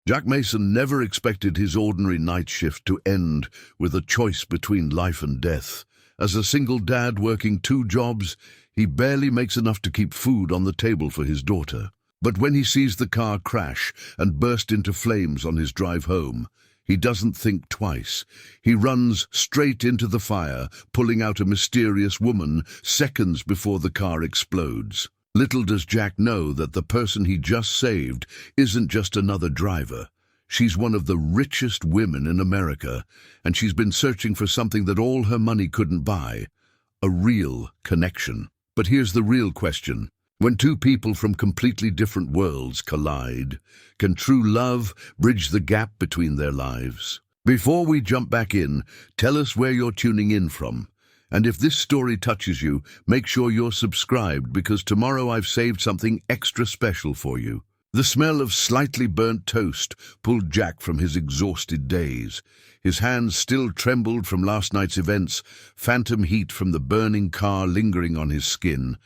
Jack Mason never expected his ordinary night shift to end with a choice between life and death. As a single dad working 2 jobs, he barely makes enough to keep food on the table for his daughter. But when he sees the car crash and burst into flames on his drive home, he doesn't think twice. He runs straight into the fire, pulling out a mysterious woman seconds before the car explodes. Little does Jack know that the person he just saved isn't just another driver. She's one of the richest women in America, and she's been searching for something that all her money couldn't buy: a real connection. But here's the real question. When 2 people from completely different worlds collide, can true love bridge the gap between their lives? Before we jump back in, tell us where you're tuning in from. And if this story touches you, make sure you're subscribed, because tomorrow I've saved something extra special for you. The smell of slightly burnt toast pulled Jack from his exhausted days. His hands still trembled from last night's events, phantom heat from the burning car lingering on his skin.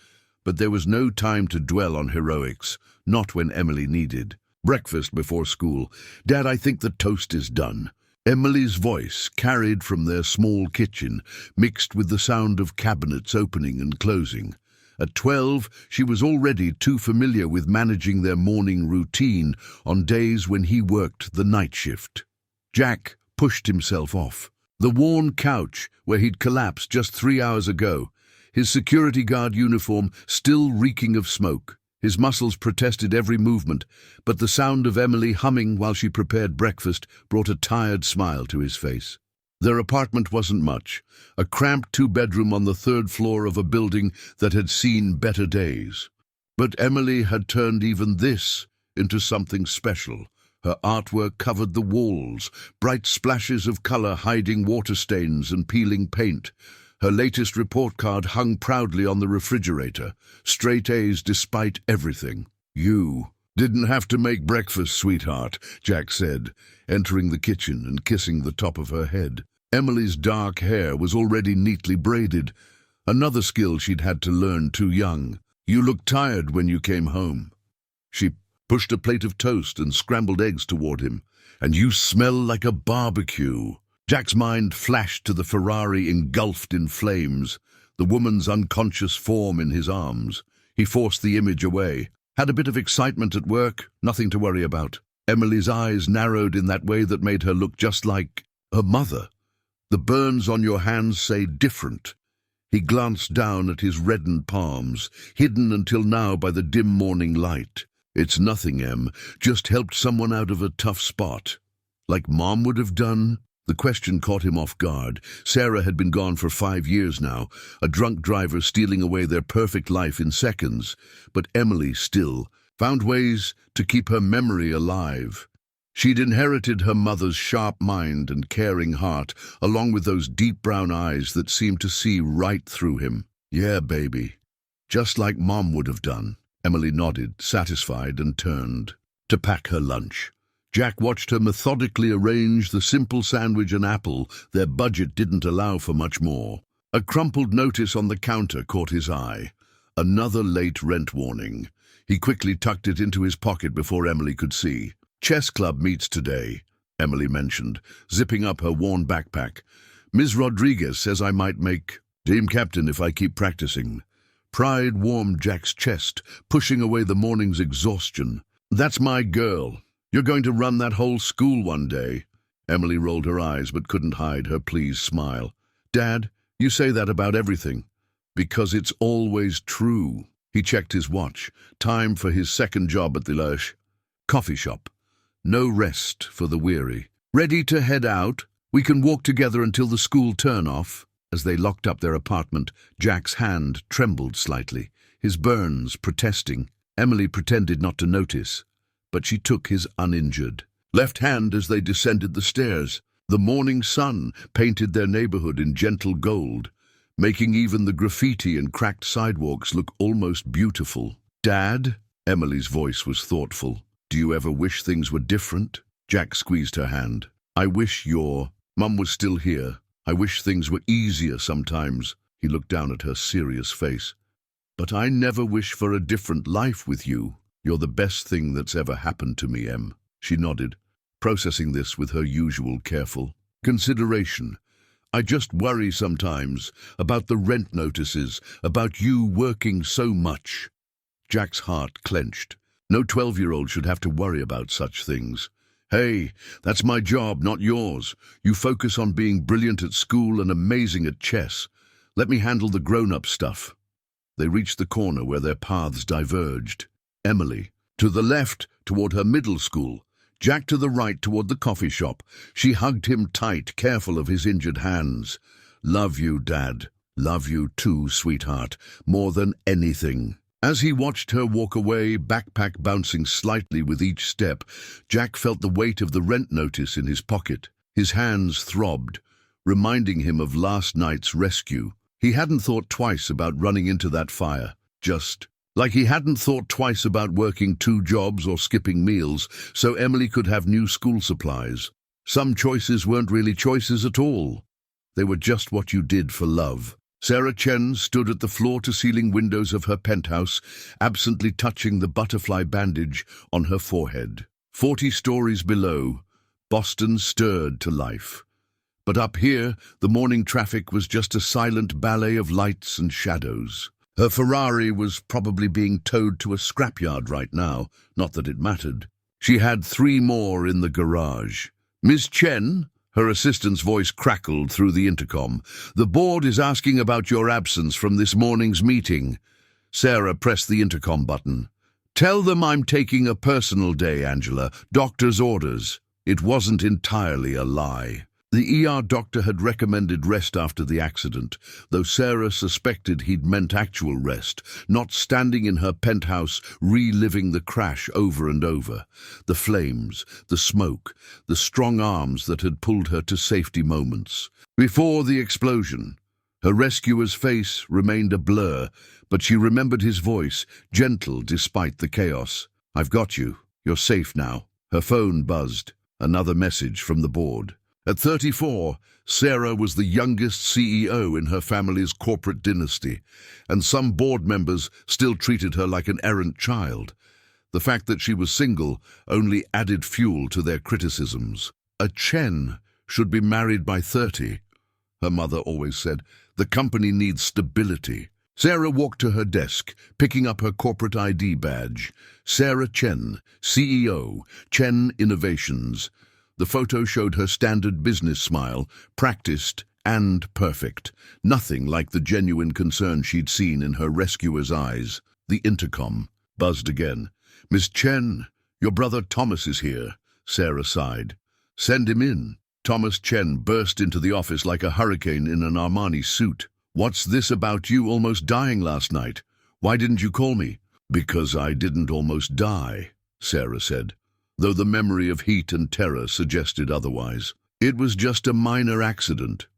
But there was no time to dwell on heroics, not when Emily needed. Breakfast before school. "Dad, I think the toast is done." Emily's voice carried from their small kitchen, mixed with the sound of cabinets opening and closing. At 12, she was already too familiar with managing their morning routine on days when he worked the night shift. Jack pushed himself off. The worn couch where he'd collapsed just 3 hours ago, his security guard uniform still reeking of smoke. His muscles protested every movement, but the sound of Emily humming while she prepared breakfast brought a tired smile to his face. Their apartment wasn't much, a cramped 2-bedroom on the 3rd floor of a building that had seen better days. But Emily had turned even this into something special. Her artwork covered the walls, bright splashes of color hiding water stains and peeling paint. Her latest report card hung proudly on the refrigerator, straight A's despite everything. "You didn't have to make breakfast, sweetheart," Jack said, entering the kitchen and kissing the top of her head. Emily's dark hair was already neatly braided, another skill she'd had to learn too young. "You looked tired when you came home." She pushed a plate of toast and scrambled eggs toward him. "And you smell like a barbecue." Jack's mind flashed to the Ferrari engulfed in flames, the woman's unconscious form in his arms. He forced the image away. "Had a bit of excitement at work, nothing to worry about." Emily's eyes narrowed in that way that made her look just like her mother. "The burns on your hands say different." He glanced down at his reddened palms, hidden until now by the dim morning light. "It's nothing, Em. Just helped someone out of a tough spot." "Like Mom would have done?" The question caught him off guard. Sarah had been gone for 5 years now, a drunk driver stealing away their perfect life in seconds. But Emily still found ways to keep her memory alive. She'd inherited her mother's sharp mind and caring heart, along with those deep brown eyes that seemed to see right through him. "Yeah, baby. Just like Mom would have done." Emily nodded, satisfied, and turned to pack her lunch. Jack watched her methodically arrange the simple sandwich and apple. Their budget didn't allow for much more. A crumpled notice on the counter caught his eye. Another late rent warning. He quickly tucked it into his pocket before Emily could see. "Chess club meets today," Emily mentioned, zipping up her worn backpack. "Ms. Rodriguez says I might make team captain if I keep practicing." Pride warmed Jack's chest, pushing away the morning's exhaustion. "That's my girl. You're going to run that whole school one day." Emily rolled her eyes but couldn't hide her pleased smile. "Dad, you say that about everything." "Because it's always true." He checked his watch. Time for his second job at the coffee shop. No rest for the weary. "Ready to head out? We can walk together until the school turn-off." As they locked up their apartment, Jack's hand trembled slightly, his burns protesting. Emily pretended not to notice, but she took his uninjured left hand as they descended the stairs. The morning sun painted their neighborhood in gentle gold, making even the graffiti and cracked sidewalks look almost beautiful. "Dad?" Emily's voice was thoughtful. "Do you ever wish things were different?" Jack squeezed her hand. "I wish your Mum was still here. I wish things were easier sometimes." He looked down at her serious face. "But I never wish for a different life with you. You're the best thing that's ever happened to me, Em." She nodded. processing this with her usual careful consideration. I just worry sometimes about the rent notices, about you working so much. Jack's heart clenched. No 12-year-old should have to worry about such things. Hey, that's my job, not yours. You focus on being brilliant at school and amazing at chess. Let me handle the grown-up stuff. They reached the corner where their paths diverged. Emily, to the left, toward her middle school. Jack to the right, toward the coffee shop. She hugged him tight, careful of his injured hands. Love you, Dad. Love you too, sweetheart. More than anything. As he watched her walk away, backpack bouncing slightly with each step, Jack felt the weight of the rent notice in his pocket. His hands throbbed, reminding him of last night's rescue. He hadn't thought twice about running into that fire. Just like he hadn't thought twice about working 2 jobs or skipping meals so Emily could have new school supplies. Some choices weren't really choices at all. They were just what you did for love. Sarah Chen stood at the floor-to-ceiling windows of her penthouse, absently touching the butterfly bandage on her forehead. 40 stories below, Boston stirred to life. But up here, the morning traffic was just a silent ballet of lights and shadows. Her Ferrari was probably being towed to a scrapyard right now, not that it mattered. She had 3 more in the garage. Miss Chen? Her assistant's voice crackled through the intercom. The board is asking about your absence from this morning's meeting. Sarah pressed the intercom button. Tell them I'm taking a personal day, Angela. Doctor's orders. It wasn't entirely a lie. The ER doctor had recommended rest after the accident, though Sarah suspected he'd meant actual rest, not standing in her penthouse reliving the crash over and over. The flames, the smoke, the strong arms that had pulled her to safety moments. Before the explosion, her rescuer's face remained a blur, but she remembered his voice, gentle despite the chaos. I've got you. You're safe now. Her phone buzzed. Another message from the board. At 34, Sarah was the youngest CEO in her family's corporate dynasty, and some board members still treated her like an errant child. The fact that she was single only added fuel to their criticisms. A Chen should be married by 30. Her mother always said, the company needs stability. Sarah walked to her desk, picking up her corporate ID badge. Sarah Chen, CEO, Chen Innovations. The photo showed her standard business smile, practiced and perfect. Nothing like the genuine concern she'd seen in her rescuer's eyes. The intercom buzzed again. Miss Chen, your brother Thomas is here, Sarah sighed. Send him in. Thomas Chen burst into the office like a hurricane in an Armani suit. What's this about you almost dying last night? Why didn't you call me? Because I didn't almost die, Sarah said, though the memory of heat and terror suggested otherwise. It was just a minor accident.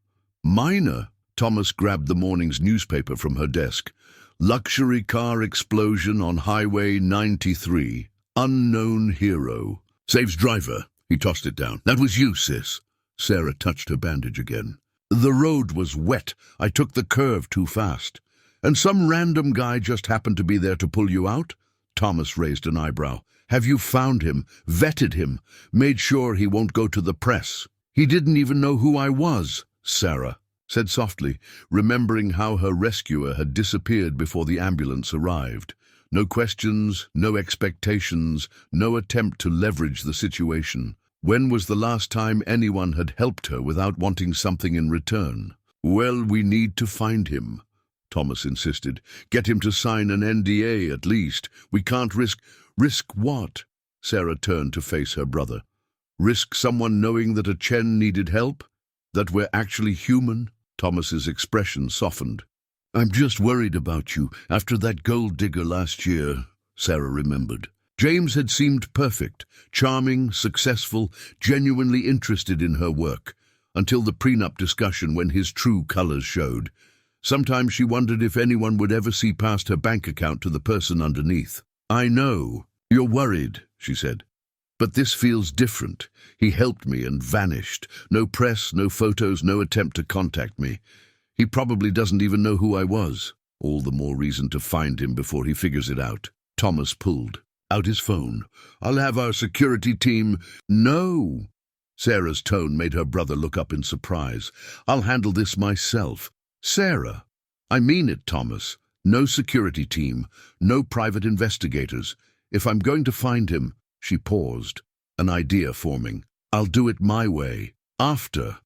Minor? Thomas grabbed the morning's newspaper from her desk. Luxury car explosion on Highway 93. Unknown hero. Saves driver. He tossed it down. That was you, sis. Sarah touched her bandage again. The road was wet. I took the curve too fast. And some random guy just happened to be there to pull you out? Thomas raised an eyebrow. Have you found him, vetted him, made sure he won't go to the press? He didn't even know who I was, Sarah said softly, remembering how her rescuer had disappeared before the ambulance arrived. No questions, no expectations, no attempt to leverage the situation. When was the last time anyone had helped her without wanting something in return? Well, we need to find him, Thomas insisted. Get him to sign an NDA at least. We can't risk... Risk what? Sarah turned to face her brother. Risk someone knowing that a Chen needed help? That we're actually human? Thomas's expression softened. I'm just worried about you after that gold digger last year, Sarah remembered. James had seemed perfect, charming, successful, genuinely interested in her work, until the prenup discussion when his true colors showed. Sometimes she wondered if anyone would ever see past her bank account to the person underneath. I know. You're worried, she said. But this feels different. He helped me and vanished. No press, no photos, no attempt to contact me. He probably doesn't even know who I was. All the more reason to find him before he figures it out. Thomas pulled. out his phone. "I'll have our security team—" "No!" Sarah's tone made her brother look up in surprise. "I'll handle this myself." "Sarah!" "I mean it, Thomas. No security team, no private investigators. If I'm going to find him—" She paused, an idea forming. "I'll do it my way. After."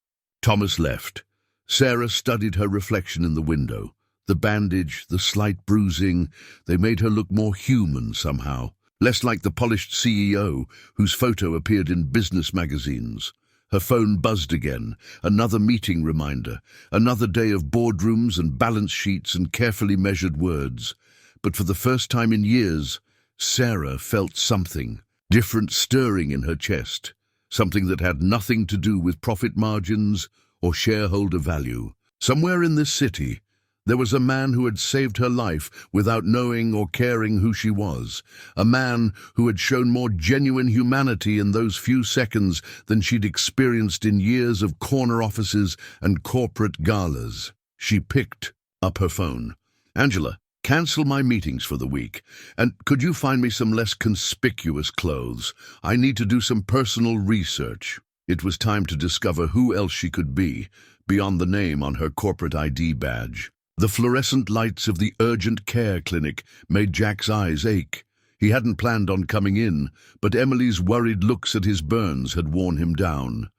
Thomas left. Sarah studied her reflection in the window. The bandage, the slight bruising, they made her look more human somehow, less like the polished CEO whose photo appeared in business magazines. Her phone buzzed again, another meeting reminder, another day of boardrooms and balance sheets and carefully measured words. But for the first time in years, Sarah felt something different stirring in her chest, something that had nothing to do with profit margins or shareholder value. Somewhere in this city, there was a man who had saved her life without knowing or caring who she was, a man who had shown more genuine humanity in those few seconds than she'd experienced in years of corner offices and corporate galas. She picked up her phone. "Angela, cancel my meetings for the week, and could you find me some less conspicuous clothes? I need to do some personal research." It was time to discover who else she could be, beyond the name on her corporate ID badge. The fluorescent lights of the urgent care clinic made Jack's eyes ache. He hadn't planned on coming in, but Emily's worried looks at his burns had worn him down.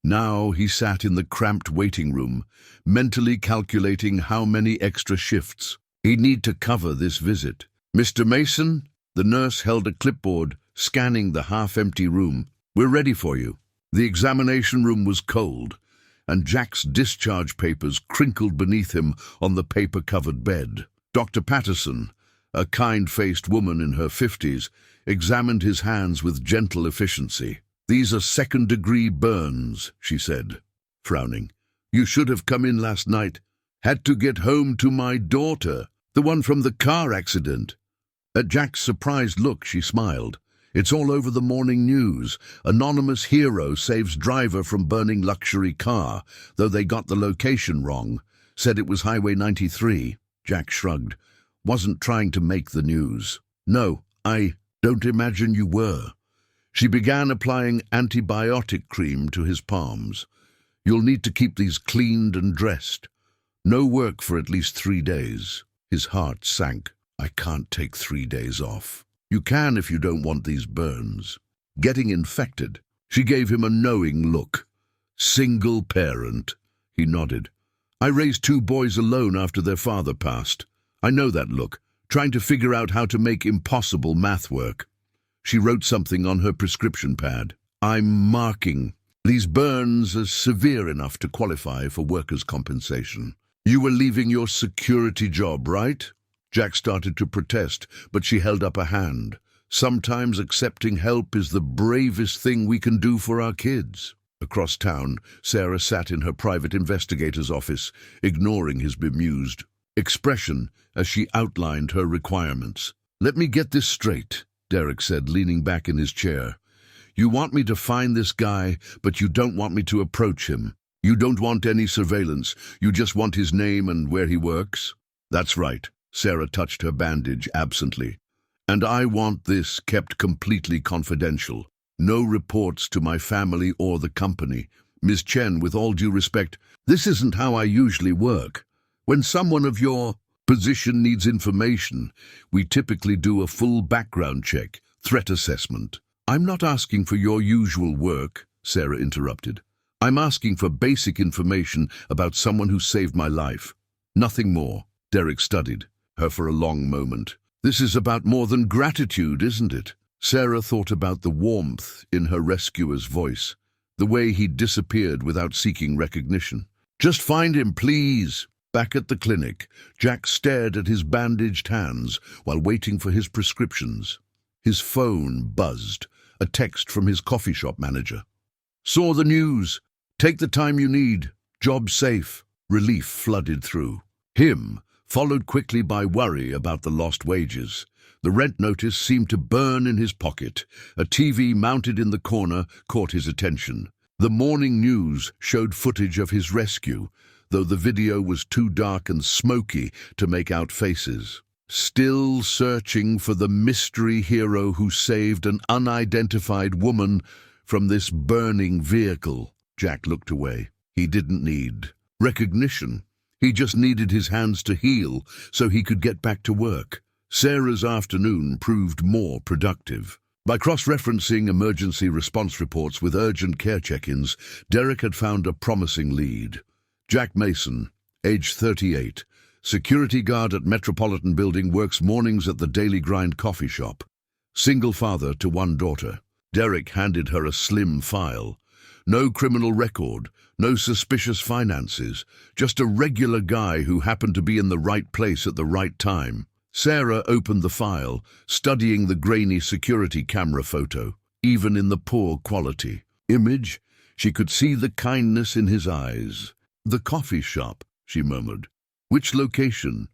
Now he sat in the cramped waiting room, mentally calculating how many extra shifts he'd need to cover this visit. "Mr. Mason?" The nurse held a clipboard, scanning the half-empty room. "We're ready for you." The examination room was cold, and Jack's discharge papers crinkled beneath him on the paper-covered bed. Dr. Patterson, a kind-faced woman in her 50s, examined his hands with gentle efficiency. "These are second-degree burns," she said, frowning. "You should have come in last night. Had to get home to my daughter, the one from the car accident." At Jack's surprised look, she smiled. "It's all over the morning news. Anonymous hero saves driver from burning luxury car, though they got the location wrong. Said it was Highway 93. Jack shrugged. "Wasn't trying to make the news." "No, I don't imagine you were." She began applying antibiotic cream to his palms. "You'll need to keep these cleaned and dressed. No work for at least 3 days. His heart sank. "I can't take 3 days off." "You can if you don't want these burns." "Getting infected." She gave him a knowing look. "Single parent." He nodded. "I raised 2 boys alone after their father passed. I know that look, trying to figure out how to make impossible math work." She wrote something on her prescription pad. "I'm marking these burns as severe enough to qualify for workers' compensation." "You were leaving your security job, right?" Jack started to protest, but she held up a hand. "Sometimes accepting help is the bravest thing we can do for our kids." Across town, Sarah sat in her private investigator's office, ignoring his bemused expression as she outlined her requirements. "Let me get this straight," Derek said, leaning back in his chair. "You want me to find this guy, but you don't want me to approach him. You don't want any surveillance. You just want his name and where he works?" "That's right." Sarah touched her bandage absently. "And I want this kept completely confidential. No reports to my family or the company. Ms. Chen, with all due respect, this isn't how I usually work. When someone of your position needs information, we typically do a full background check, threat assessment." "I'm not asking for your usual work," Sarah interrupted. "I'm asking for basic information about someone who saved my life. Nothing more." Derek studied her for a long moment. "This is about more than gratitude, isn't it?" Sarah thought about the warmth in her rescuer's voice, the way he'd disappeared without seeking recognition. "Just find him, please." Back at the clinic, Jack stared at his bandaged hands while waiting for his prescriptions. His phone buzzed, a text from his coffee shop manager. "Saw the news. Take the time you need. Job safe." Relief flooded through him, followed quickly by worry about the lost wages. The rent notice seemed to burn in his pocket. A TV mounted in the corner caught his attention. The morning news showed footage of his rescue, though the video was too dark and smoky to make out faces. Still searching for the mystery hero who saved an unidentified woman from this burning vehicle. Jack looked away. He didn't need recognition. He just needed his hands to heal so he could get back to work. Sarah's afternoon proved more productive. By cross-referencing emergency response reports with urgent care check-ins, Derek had found a promising lead. Jack Mason, age 38, security guard at Metropolitan Building, works mornings at the Daily Grind coffee shop. Single father to one daughter. Derek handed her a slim file. No criminal record, no suspicious finances, just a regular guy who happened to be in the right place at the right time. Sarah opened the file, studying the grainy security camera photo. Even in the poor quality image, she could see the kindness in his eyes. "The coffee shop," she murmured. "Which location?"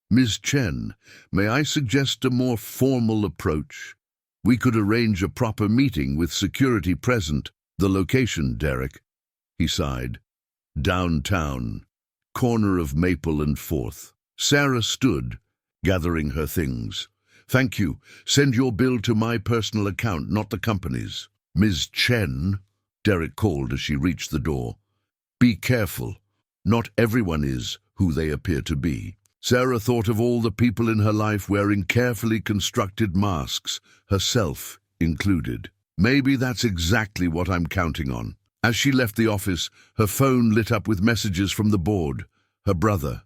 "Ms. Chen, may I suggest a more formal approach? We could arrange a proper meeting with security present." "The location, Derek," he sighed. "Downtown, corner of Maple and 4th. Sarah stood, gathering her things. "Thank you. Send your bill to my personal account, not the company's." "Ms. Chen," Derek called as she reached the door. "Be careful. Not everyone is who they appear to be." Sarah thought of all the people in her life wearing carefully constructed masks, herself included. Maybe that's exactly what I'm counting on. As she left the office, her phone lit up with messages from the board, her brother,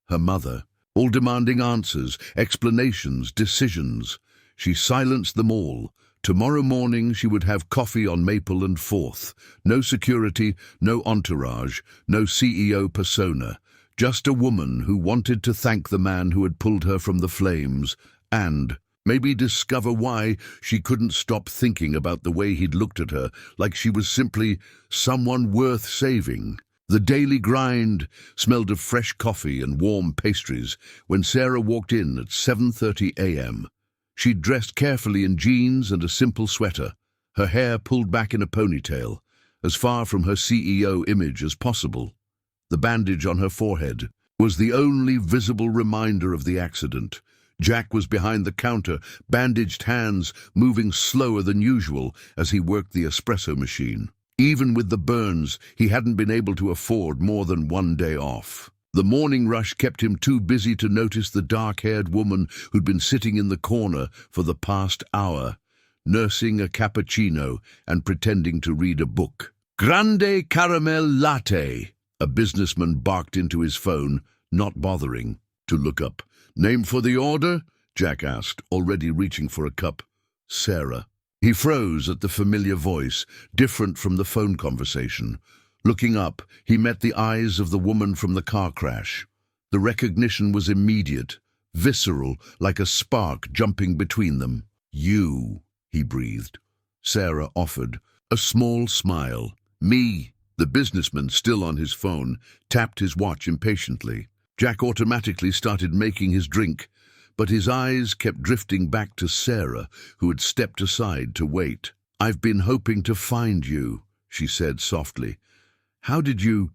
her mother, all demanding answers, explanations, decisions. She silenced them all. Tomorrow morning she would have coffee on Maple and 4th. No security, no entourage, no CEO persona. Just a woman who wanted to thank the man who had pulled her from the flames and maybe discover why she couldn't stop thinking about the way he'd looked at her, like she was simply someone worth saving. The Daily Grind smelled of fresh coffee and warm pastries when Sarah walked in at 7:30 a.m. She'd dressed carefully in jeans and a simple sweater, her hair pulled back in a ponytail, as far from her CEO image as possible. The bandage on her forehead was the only visible reminder of the accident. Jack was behind the counter, bandaged hands moving slower than usual as he worked the espresso machine. Even with the burns, he hadn't been able to afford more than one day off. The morning rush kept him too busy to notice the dark-haired woman who'd been sitting in the corner for the past hour, nursing a cappuccino and pretending to read a book. "Grande caramel latte," a businessman barked into his phone, not bothering to look up. "Name for the order?" Jack asked, already reaching for a cup. "Sarah." He froze at the familiar voice, different from the phone conversation. Looking up, he met the eyes of the woman from the car crash. The recognition was immediate, visceral, like a spark jumping between them. "You," he breathed. Sarah offered, a small smile. "Me." The businessman, still on his phone, tapped his watch impatiently. Jack automatically started making his drink, but his eyes kept drifting back to Sarah, who had stepped aside to wait. "I've been hoping to find you," she said softly. "How did you—"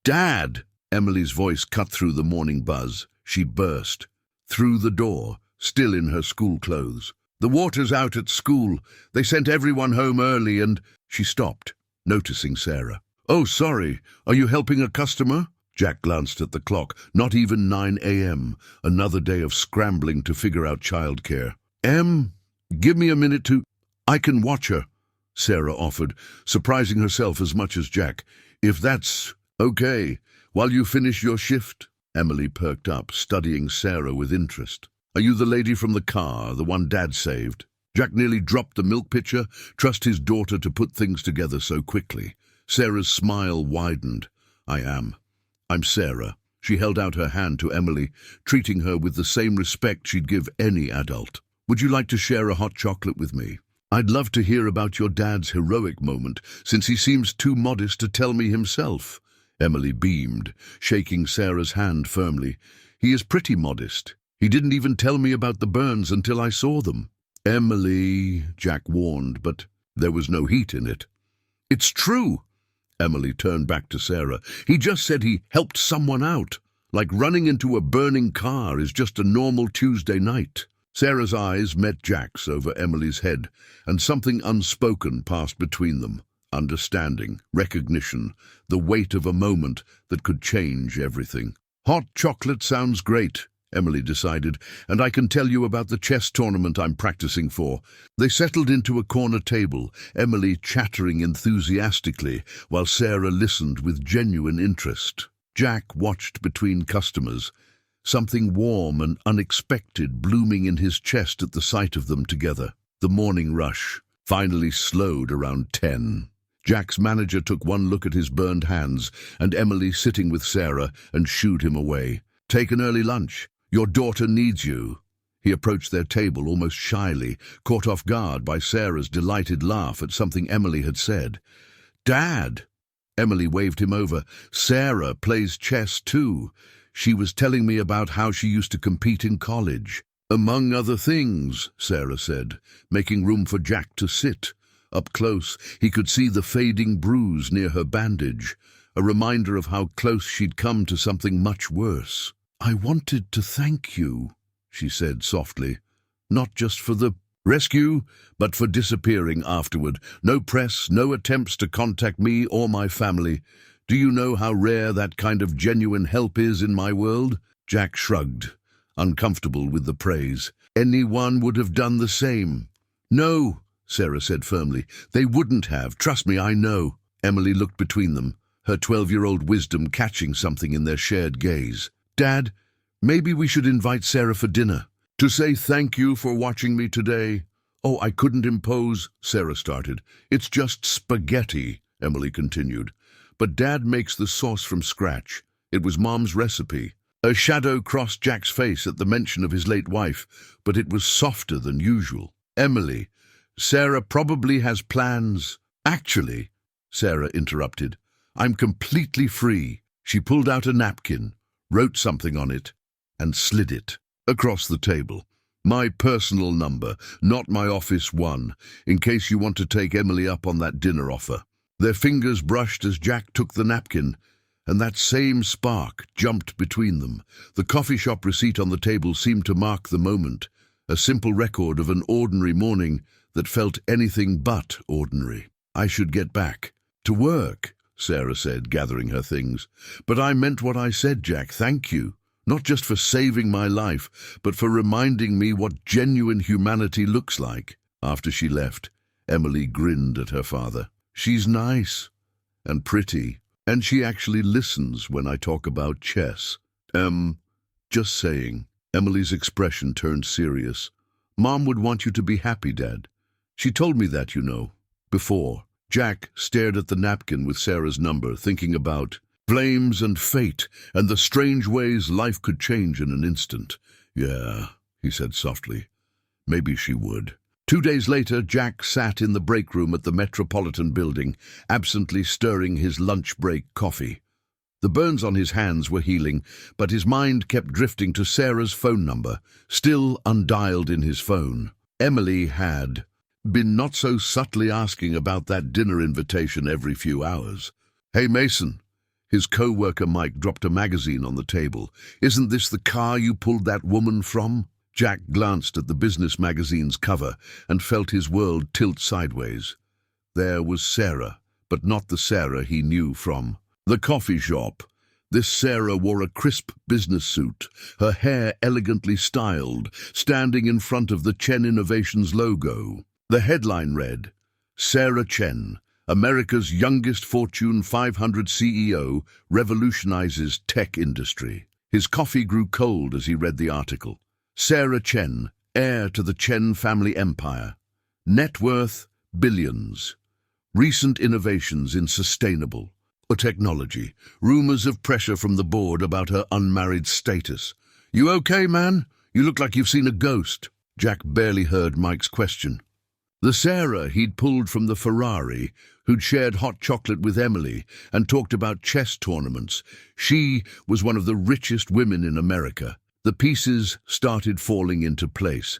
"Dad!" Emily's voice cut through the morning buzz. She burst through the door, still in her school clothes. "The water's out at school. They sent everyone home early and—" She stopped, noticing Sarah. "Oh, sorry. Are you helping a customer?" Jack glanced at the clock. Not even 9 a.m. Another day of scrambling to figure out childcare. Give me a minute to—" "I can watch her," Sarah offered, surprising herself as much as Jack. "If that's okay, while you finish your shift." Emily perked up, studying Sarah with interest. "Are you the lady from the car, the one Dad saved?" Jack nearly dropped the milk pitcher, trust his daughter to put things together so quickly. Sarah's smile widened. "I am. I'm Sarah." She held out her hand to Emily, treating her with the same respect she'd give any adult. "Would you like to share a hot chocolate with me? I'd love to hear about your dad's heroic moment, since he seems too modest to tell me himself." Emily beamed, shaking Sarah's hand firmly. "He is pretty modest. He didn't even tell me about the burns until I saw them." "Emily," Jack warned, but there was no heat in it. "It's true." Emily turned back to Sarah. "He just said he helped someone out." like running into a burning car is just a normal Tuesday night. Sarah's eyes met Jack's over Emily's head, and something unspoken passed between them. Understanding, recognition, the weight of a moment that could change everything. Hot chocolate sounds great, Emily decided, and I can tell you about the chess tournament I'm practicing for. They settled into a corner table, Emily chattering enthusiastically, while Sarah listened with genuine interest. Jack watched between customers, something warm and unexpected blooming in his chest at the sight of them together. The morning rush finally slowed around 10. Jack's manager took one look at his burned hands and Emily sitting with Sarah and shooed him away. "Take an early lunch. Your daughter needs you." He approached their table almost shyly, caught off guard by Sarah's delighted laugh at something Emily had said. "Dad!" Emily waved him over. "Sarah plays chess too. She was telling me about how she used to compete in college." "Among other things," Sarah said, making room for Jack to sit. Up close, he could see the fading bruise near her bandage, a reminder of how close she'd come to something much worse. "I wanted to thank you," she said softly, "not just for the rescue, but for disappearing afterward. No press, no attempts to contact me or my family. Do you know how rare that kind of genuine help is in my world?" Jack shrugged, uncomfortable with the praise. "Anyone would have done the same." "No," Sarah said firmly. "They wouldn't have. Trust me, I know." Emily looked between them, her 12-year-old wisdom catching something in their shared gaze. "Dad, maybe we should invite Sarah for dinner. To say thank you for watching me today." "Oh, I couldn't impose," Sarah started. "It's just spaghetti," Emily continued. "But Dad makes the sauce from scratch. It was Mom's recipe." A shadow crossed Jack's face at the mention of his late wife, but it was softer than usual. "Emily, Sarah probably has plans." "Actually," Sarah interrupted, "I'm completely free." She pulled out a napkin, wrote something on it, and slid it across the table. "My personal number, not my office one, in case you want to take Emily up on that dinner offer." Their fingers brushed as Jack took the napkin, and that same spark jumped between them. The coffee shop receipt on the table seemed to mark the moment, a simple record of an ordinary morning that felt anything but ordinary. "I should get back to work," Sarah said, gathering her things. "But I meant what I said, Jack. Thank you. Not just for saving my life, but for reminding me what genuine humanity looks like." After she left, Emily grinned at her father. "She's nice and pretty, and she actually listens when I talk about chess." Just saying." Emily's expression turned serious. "Mom would want you to be happy, Dad. She told me that, you know, before." Jack stared at the napkin with Sarah's number, thinking about flames and fate and the strange ways life could change in an instant. "Yeah," he said softly. "Maybe she would." 2 days later, Jack sat in the break room at the Metropolitan Building, absently stirring his lunch break coffee. The burns on his hands were healing, but his mind kept drifting to Sarah's phone number, still undialed in his phone. Emily had been not so subtly asking about that dinner invitation every few hours. "Hey, Mason." His co-worker Mike dropped a magazine on the table. "Isn't this the car you pulled that woman from?" Jack glanced at the business magazine's cover and felt his world tilt sideways. There was Sarah, but not the Sarah he knew from the coffee shop. This Sarah wore a crisp business suit, her hair elegantly styled, standing in front of the Chen Innovations logo. The headline read, "Sarah Chen, America's youngest Fortune 500 CEO, revolutionizes tech industry." His coffee grew cold as he read the article. Sarah Chen, heir to the Chen family empire. Net worth, billions. Recent innovations in sustainable technology. Rumors of pressure from the board about her unmarried status. "You okay, man? You look like you've seen a ghost." Jack barely heard Mike's question. The Sarah he'd pulled from the Ferrari, who'd shared hot chocolate with Emily and talked about chess tournaments. She was one of the richest women in America. The pieces started falling into place.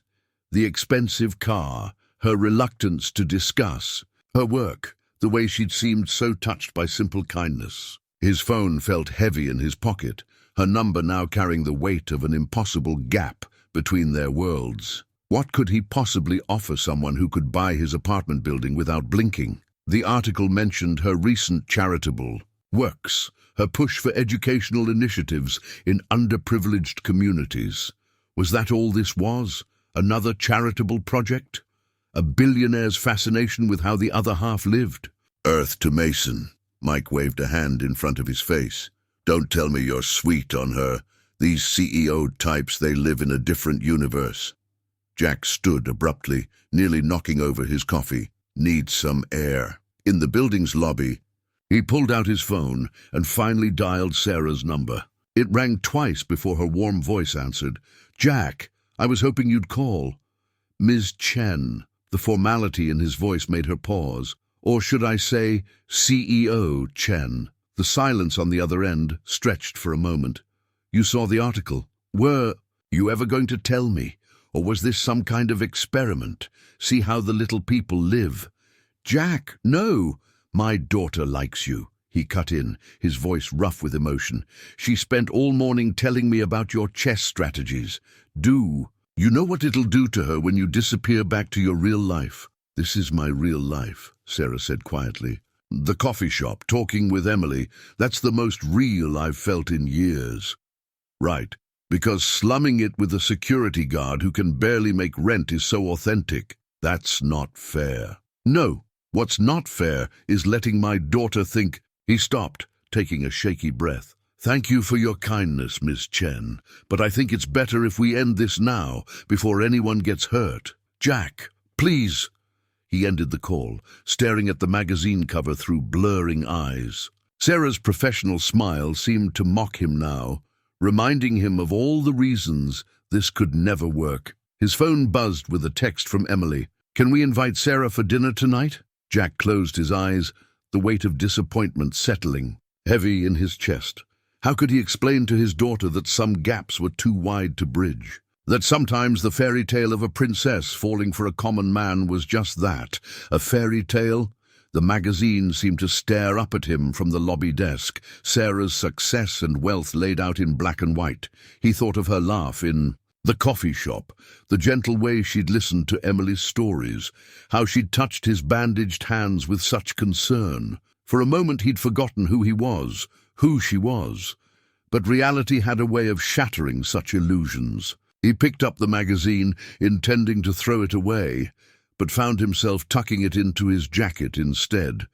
The expensive car, her reluctance to discuss, her work, the way she'd seemed so touched by simple kindness. His phone felt heavy in his pocket. her number now carrying the weight of an impossible gap between their worlds. What could he possibly offer someone who could buy his apartment building without blinking? The article mentioned her recent charitable works, her push for educational initiatives in underprivileged communities. Was that all this was? Another charitable project? A billionaire's fascination with how the other half lived? Earth to Mason. Mike waved a hand in front of his face. Don't tell me you're sweet on her. These CEO types, they live in a different universe. Jack stood abruptly, nearly knocking over his coffee. Need some air. In the building's lobby, he pulled out his phone and finally dialed Sarah's number. It rang twice before her warm voice answered. Jack, I was hoping you'd call. Ms. Chen. The formality in his voice made her pause. Or should I say, CEO Chen. The silence on the other end stretched for a moment. You saw the article. Were you ever going to tell me? Or was this some kind of experiment? See how the little people live? Jack, no. My daughter likes you, he cut in, his voice rough with emotion. She spent all morning telling me about your chess strategies. You know what it'll do to her when you disappear back to your real life? This is my real life, Sarah said quietly. The coffee shop, talking with Emily, that's the most real I've felt in years. Right. Because slumming it with a security guard who can barely make rent is so authentic. That's not fair. No, what's not fair is letting my daughter think. He stopped, taking a shaky breath. Thank you for your kindness, Miss Chen, but I think it's better if we end this now, before anyone gets hurt. Jack, please. He ended the call, staring at the magazine cover through blurring eyes. Sarah's professional smile seemed to mock him now, reminding him of all the reasons this could never work. His phone buzzed with a text from Emily. Can we invite Sarah for dinner tonight? Jack closed his eyes, the weight of disappointment settling, heavy in his chest. How could he explain to his daughter that some gaps were too wide to bridge? That sometimes the fairy tale of a princess falling for a common man was just that, a fairy tale? The magazine seemed to stare up at him from the lobby desk, Sarah's success and wealth laid out in black and white. He thought of her laugh in the coffee shop, the gentle way she'd listened to Emily's stories, how she'd touched his bandaged hands with such concern. For a moment he'd forgotten who he was, who she was. But reality had a way of shattering such illusions. He picked up the magazine, intending to throw it away, but found himself tucking it into his jacket instead.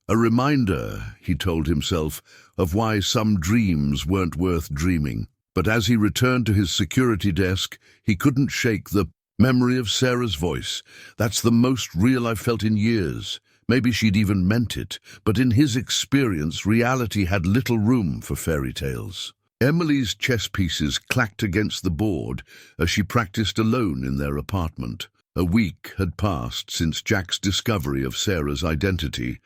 A reminder, he told himself, of why some dreams weren't worth dreaming. But as he returned to his security desk, he couldn't shake the memory of Sarah's voice. That's the most real I've felt in years. Maybe she'd even meant it, but in his experience, reality had little room for fairy tales. Emily's chess pieces clacked against the board as she practiced alone in their apartment. A week had passed since Jack's discovery of Sarah's identity,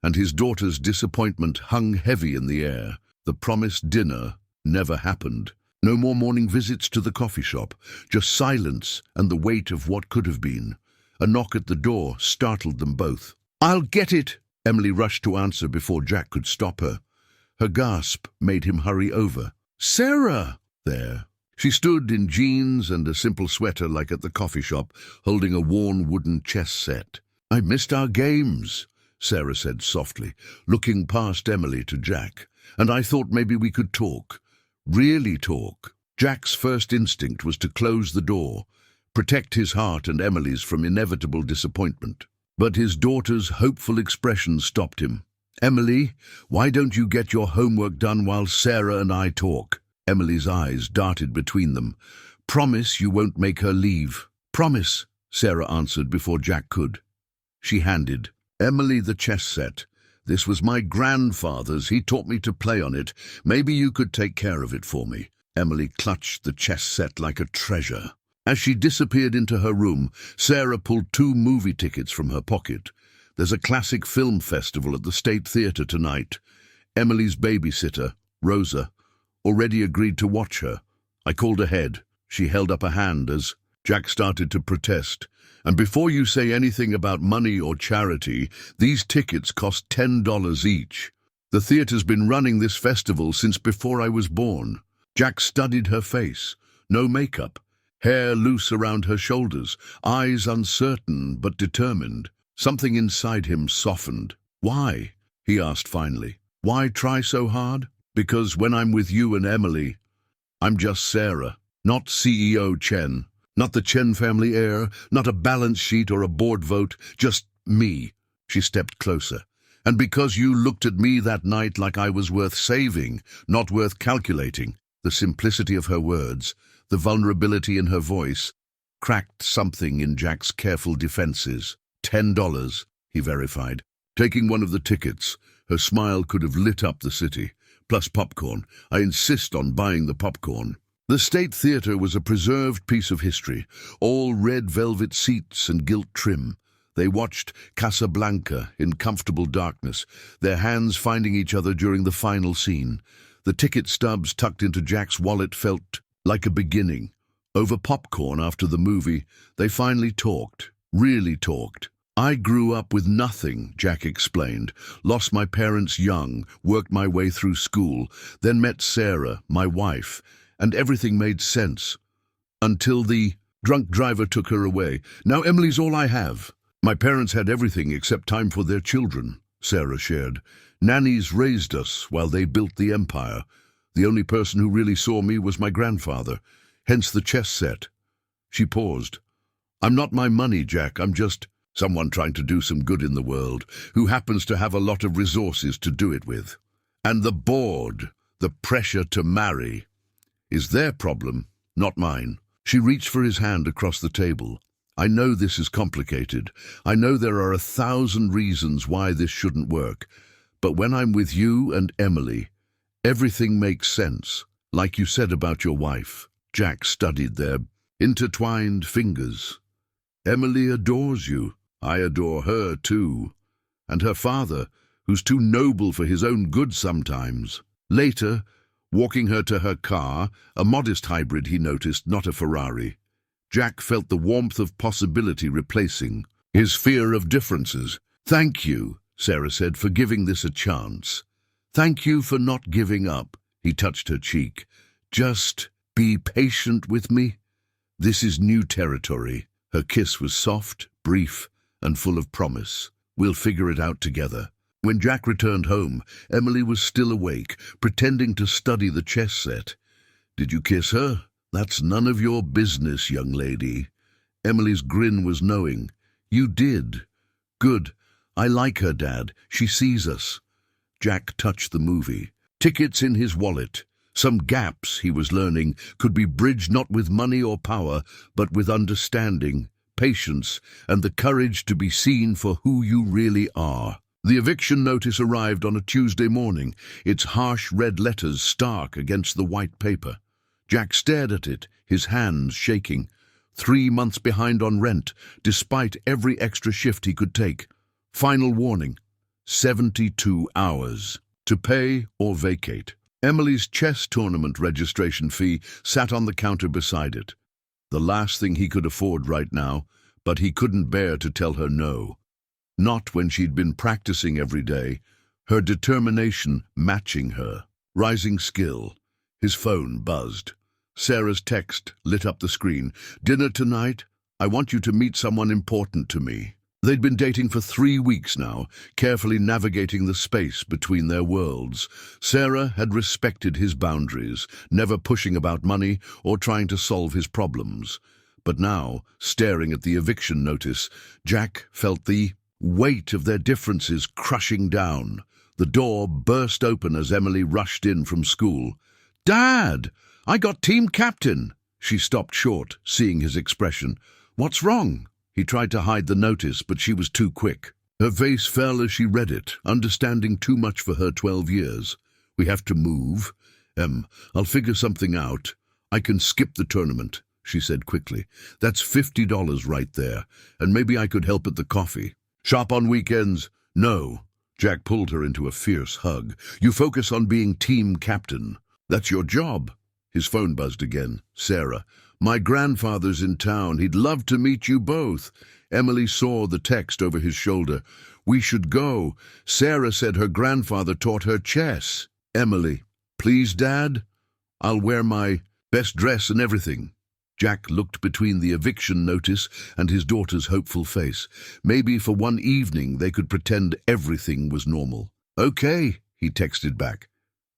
and his daughter's disappointment hung heavy in the air. The promised dinner never happened. No more morning visits to the coffee shop, just silence and the weight of what could have been. A knock at the door startled them both. "I'll get it!" Emily rushed to answer before Jack could stop her. Her gasp made him hurry over. "Sarah!" There. She stood in jeans and a simple sweater like at the coffee shop, holding a worn wooden chess set. "I missed our games," Sarah said softly, looking past Emily to Jack. "And I thought maybe we could talk. Really talk." Jack's first instinct was to close the door, protect his heart and Emily's from inevitable disappointment. But his daughter's hopeful expression stopped him. "Emily, why don't you get your homework done while Sarah and I talk?" Emily's eyes darted between them. "Promise you won't make her leave." "Promise," Sarah answered before Jack could. She handed Emily the chess set. "This was my grandfather's. He taught me to play on it. Maybe you could take care of it for me." Emily clutched the chess set like a treasure. As she disappeared into her room, Sarah pulled 2 movie tickets from her pocket. "There's a classic film festival at the State Theatre tonight. Emily's babysitter, Rosa, already agreed to watch her. I called ahead." She held up a hand as Jack started to protest. "And before you say anything about money or charity, these tickets cost $10 each. The theatre's been running this festival since before I was born." Jack studied her face. No makeup. Hair loose around her shoulders. Eyes uncertain but determined. Something inside him softened. "Why?" he asked finally. "Why try so hard?" "Because when I'm with you and Emily, I'm just Sarah. Not CEO Chen. Not the Chen family heir. Not a balance sheet or a board vote. Just me." She stepped closer. "And because you looked at me that night like I was worth saving, not worth calculating." The simplicity of her words, the vulnerability in her voice, cracked something in Jack's careful defenses. $10, he verified. Taking one of the tickets, her smile could have lit up the city. "Plus popcorn. I insist on buying the popcorn." The State Theatre was a preserved piece of history, all red velvet seats and gilt trim. They watched Casablanca in comfortable darkness, their hands finding each other during the final scene. The ticket stubs tucked into Jack's wallet felt like a beginning. Over popcorn after the movie, they finally talked, really talked. "I grew up with nothing," Jack explained. "Lost my parents young, worked my way through school, then met Sarah, my wife, and everything made sense. Until the drunk driver took her away. Now Emily's all I have. My parents had everything except time for their children," Sarah shared. "Nannies raised us while they built the empire. The only person who really saw me was my grandfather, hence the chess set." She paused. "I'm not my money, Jack. I'm just someone trying to do some good in the world, who happens to have a lot of resources to do it with. And the board, the pressure to marry, is their problem, not mine." She reached for his hand across the table. "I know this is complicated. I know there are 1,000 reasons why this shouldn't work. But when I'm with you and Emily, everything makes sense. Like you said about your wife." Jack studied their intertwined fingers. "Emily adores you. I adore her too. And her father, who's too noble for his own good sometimes." Later, walking her to her car, a modest hybrid he noticed, not a Ferrari, Jack felt the warmth of possibility replacing his fear of differences. "Thank you," Sarah said, "for giving this a chance. Thank you for not giving up." He touched her cheek. "Just be patient with me. This is new territory." Her kiss was soft, brief, and full of promise. "We'll figure it out together." When Jack returned home, Emily was still awake, pretending to study the chess set. "Did you kiss her?" "That's none of your business, young lady." Emily's grin was knowing. "You did. Good. I like her, Dad. She sees us." Jack touched the movie. Tickets in his wallet. Some gaps, he was learning, could be bridged not with money or power, but with understanding, patience, and the courage to be seen for who you really are. The eviction notice arrived on a Tuesday morning, its harsh red letters stark against the white paper. Jack stared at it, his hands shaking. 3 months behind on rent, despite every extra shift he could take. Final warning, 72 hours. To pay or vacate. Emily's chess tournament registration fee sat on the counter beside it. The last thing he could afford right now, but he couldn't bear to tell her no. Not when she'd been practicing every day, her determination matching her. Rising skill. His phone buzzed. Sarah's text lit up the screen. "Dinner tonight? I want you to meet someone important to me." They'd been dating for 3 weeks now, carefully navigating the space between their worlds. Sarah had respected his boundaries, never pushing about money or trying to solve his problems. But now, staring at the eviction notice, Jack felt the weight of their differences crushing down. The door burst open as Emily rushed in from school. "Dad! I got team captain!" She stopped short, seeing his expression. "What's wrong?" He tried to hide the notice, but she was too quick. Her face fell as she read it, understanding too much for her 12 years. "We have to move. I'll figure something out. I can skip the tournament," she said quickly. "That's $50 right there, and maybe I could help at the coffee." "Shop on weekends?" "No." Jack pulled her into a fierce hug. "You focus on being team captain. That's your job." His phone buzzed again. "Sarah, my grandfather's in town. He'd love to meet you both." Emily saw the text over his shoulder. "We should go. Sarah said her grandfather taught her chess." "Emily, please, Dad?" I'll wear my best dress and everything." Jack looked between the eviction notice and his daughter's hopeful face. Maybe for one evening they could pretend everything was normal. "Okay," he texted back.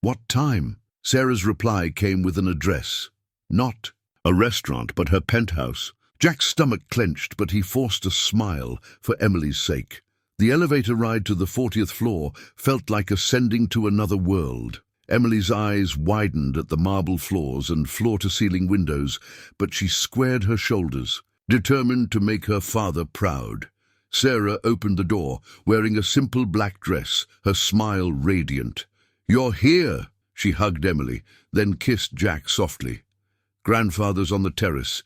"What time?" Sarah's reply came with an address. Not a restaurant, but her penthouse. Jack's stomach clenched, but he forced a smile for Emily's sake. The elevator ride to the 40th floor felt like ascending to another world. Emily's eyes widened at the marble floors and floor-to-ceiling windows, but she squared her shoulders, determined to make her father proud. Sarah opened the door, wearing a simple black dress, her smile radiant. "You're here!" She hugged Emily, then kissed Jack softly. "Grandfather's on the terrace.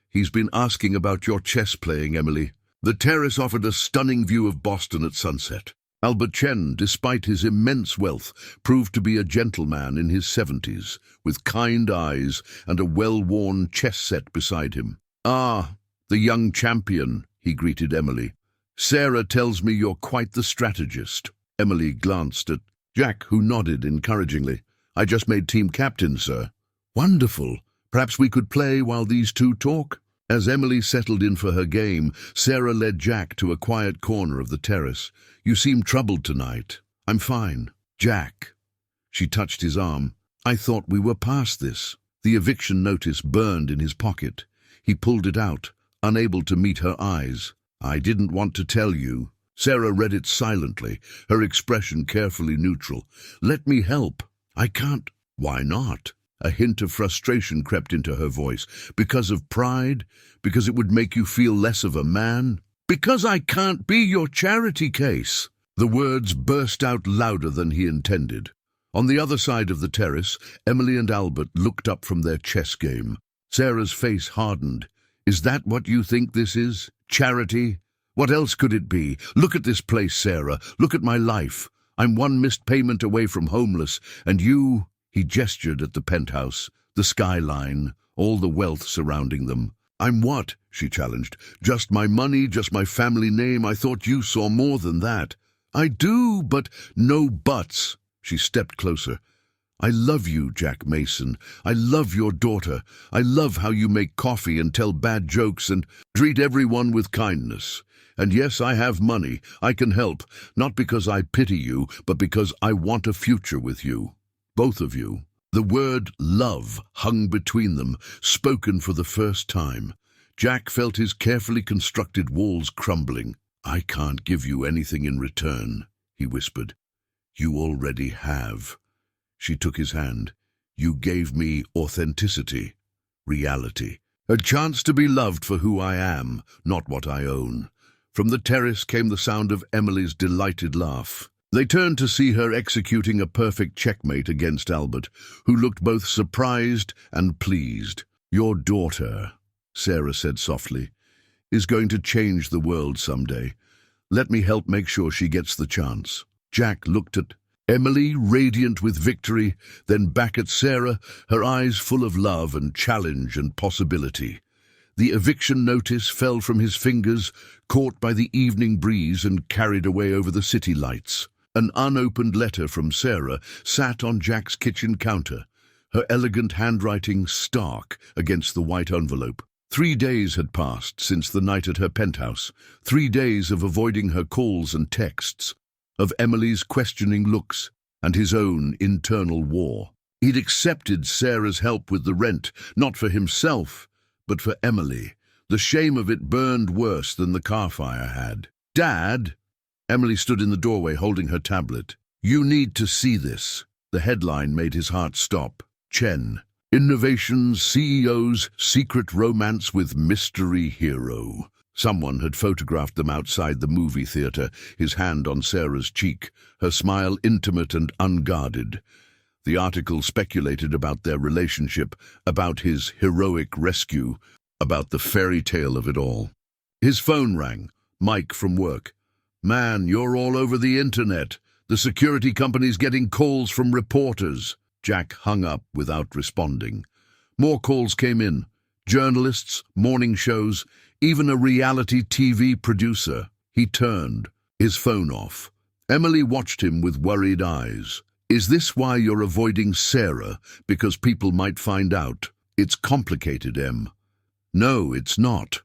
He's been asking about your chess playing, Emily." The terrace offered a stunning view of Boston at sunset. Albert Chen, despite his immense wealth, proved to be a gentleman in his 70s, with kind eyes and a well-worn chess set beside him. "Ah, the young champion," he greeted Emily. "Sarah tells me you're quite the strategist." Emily glanced at Jack, who nodded encouragingly. "I just made team captain, sir." "Wonderful. Perhaps we could play while these two talk?" As Emily settled in for her game, Sarah led Jack to a quiet corner of the terrace. "You seem troubled tonight." "I'm fine." "Jack." She touched his arm. "I thought we were past this." The eviction notice burned in his pocket. He pulled it out, unable to meet her eyes. "I didn't want to tell you." Sarah read it silently, her expression carefully neutral. "Let me help." "I can't." "Why not?" A hint of frustration crept into her voice. "Because of pride? Because it would make you feel less of a man?" "Because I can't be your charity case." The words burst out louder than he intended. On the other side of the terrace, Emily and Albert looked up from their chess game. Sarah's face hardened. "Is that what you think this is? Charity? What else could it be? Look at this place, Sarah. Look at my life. I'm one missed payment away from homeless, and you—" He gestured at the penthouse, the skyline, all the wealth surrounding them. "I'm what?" she challenged. "Just my money, just my family name. I thought you saw more than that." "I do, but—" "No buts." She stepped closer. "I love you, Jack Mason. I love your daughter. I love how you make coffee and tell bad jokes and treat everyone with kindness. And yes, I have money. I can help, not because I pity you, but because I want a future with you. Both of you." The word love hung between them, spoken for the first time. Jack felt his carefully constructed walls crumbling. "I can't give you anything in return," he whispered. "You already have." She took his hand. "You gave me authenticity, reality, a chance to be loved for who I am, not what I own." From the terrace came the sound of Emily's delighted laugh. They turned to see her executing a perfect checkmate against Albert, who looked both surprised and pleased. "Your daughter," Sarah said softly, "is going to change the world someday. Let me help make sure she gets the chance." Jack looked at Emily, radiant with victory, then back at Sarah, her eyes full of love and challenge and possibility. The eviction notice fell from his fingers, caught by the evening breeze and carried away over the city lights. An unopened letter from Sarah sat on Jack's kitchen counter, her elegant handwriting stark against the white envelope. 3 days had passed since the night at her penthouse, 3 days of avoiding her calls and texts, of Emily's questioning looks, and his own internal war. He'd accepted Sarah's help with the rent, not for himself, but for Emily. The shame of it burned worse than the car fire had. "Dad!" Emily stood in the doorway holding her tablet. "You need to see this." The headline made his heart stop. Chen. Innovations, CEO's secret romance with mystery hero. Someone had photographed them outside the movie theater, his hand on Sarah's cheek, her smile intimate and unguarded. The article speculated about their relationship, about his heroic rescue, about the fairy tale of it all. His phone rang. Mike from work. "Man, you're all over the internet. The security company's getting calls from reporters." Jack hung up without responding. More calls came in. Journalists, morning shows, even a reality TV producer. He turned, his phone off. Emily watched him with worried eyes. Is this why you're avoiding Sarah? Because people might find out? It's complicated, Em. No, it's not.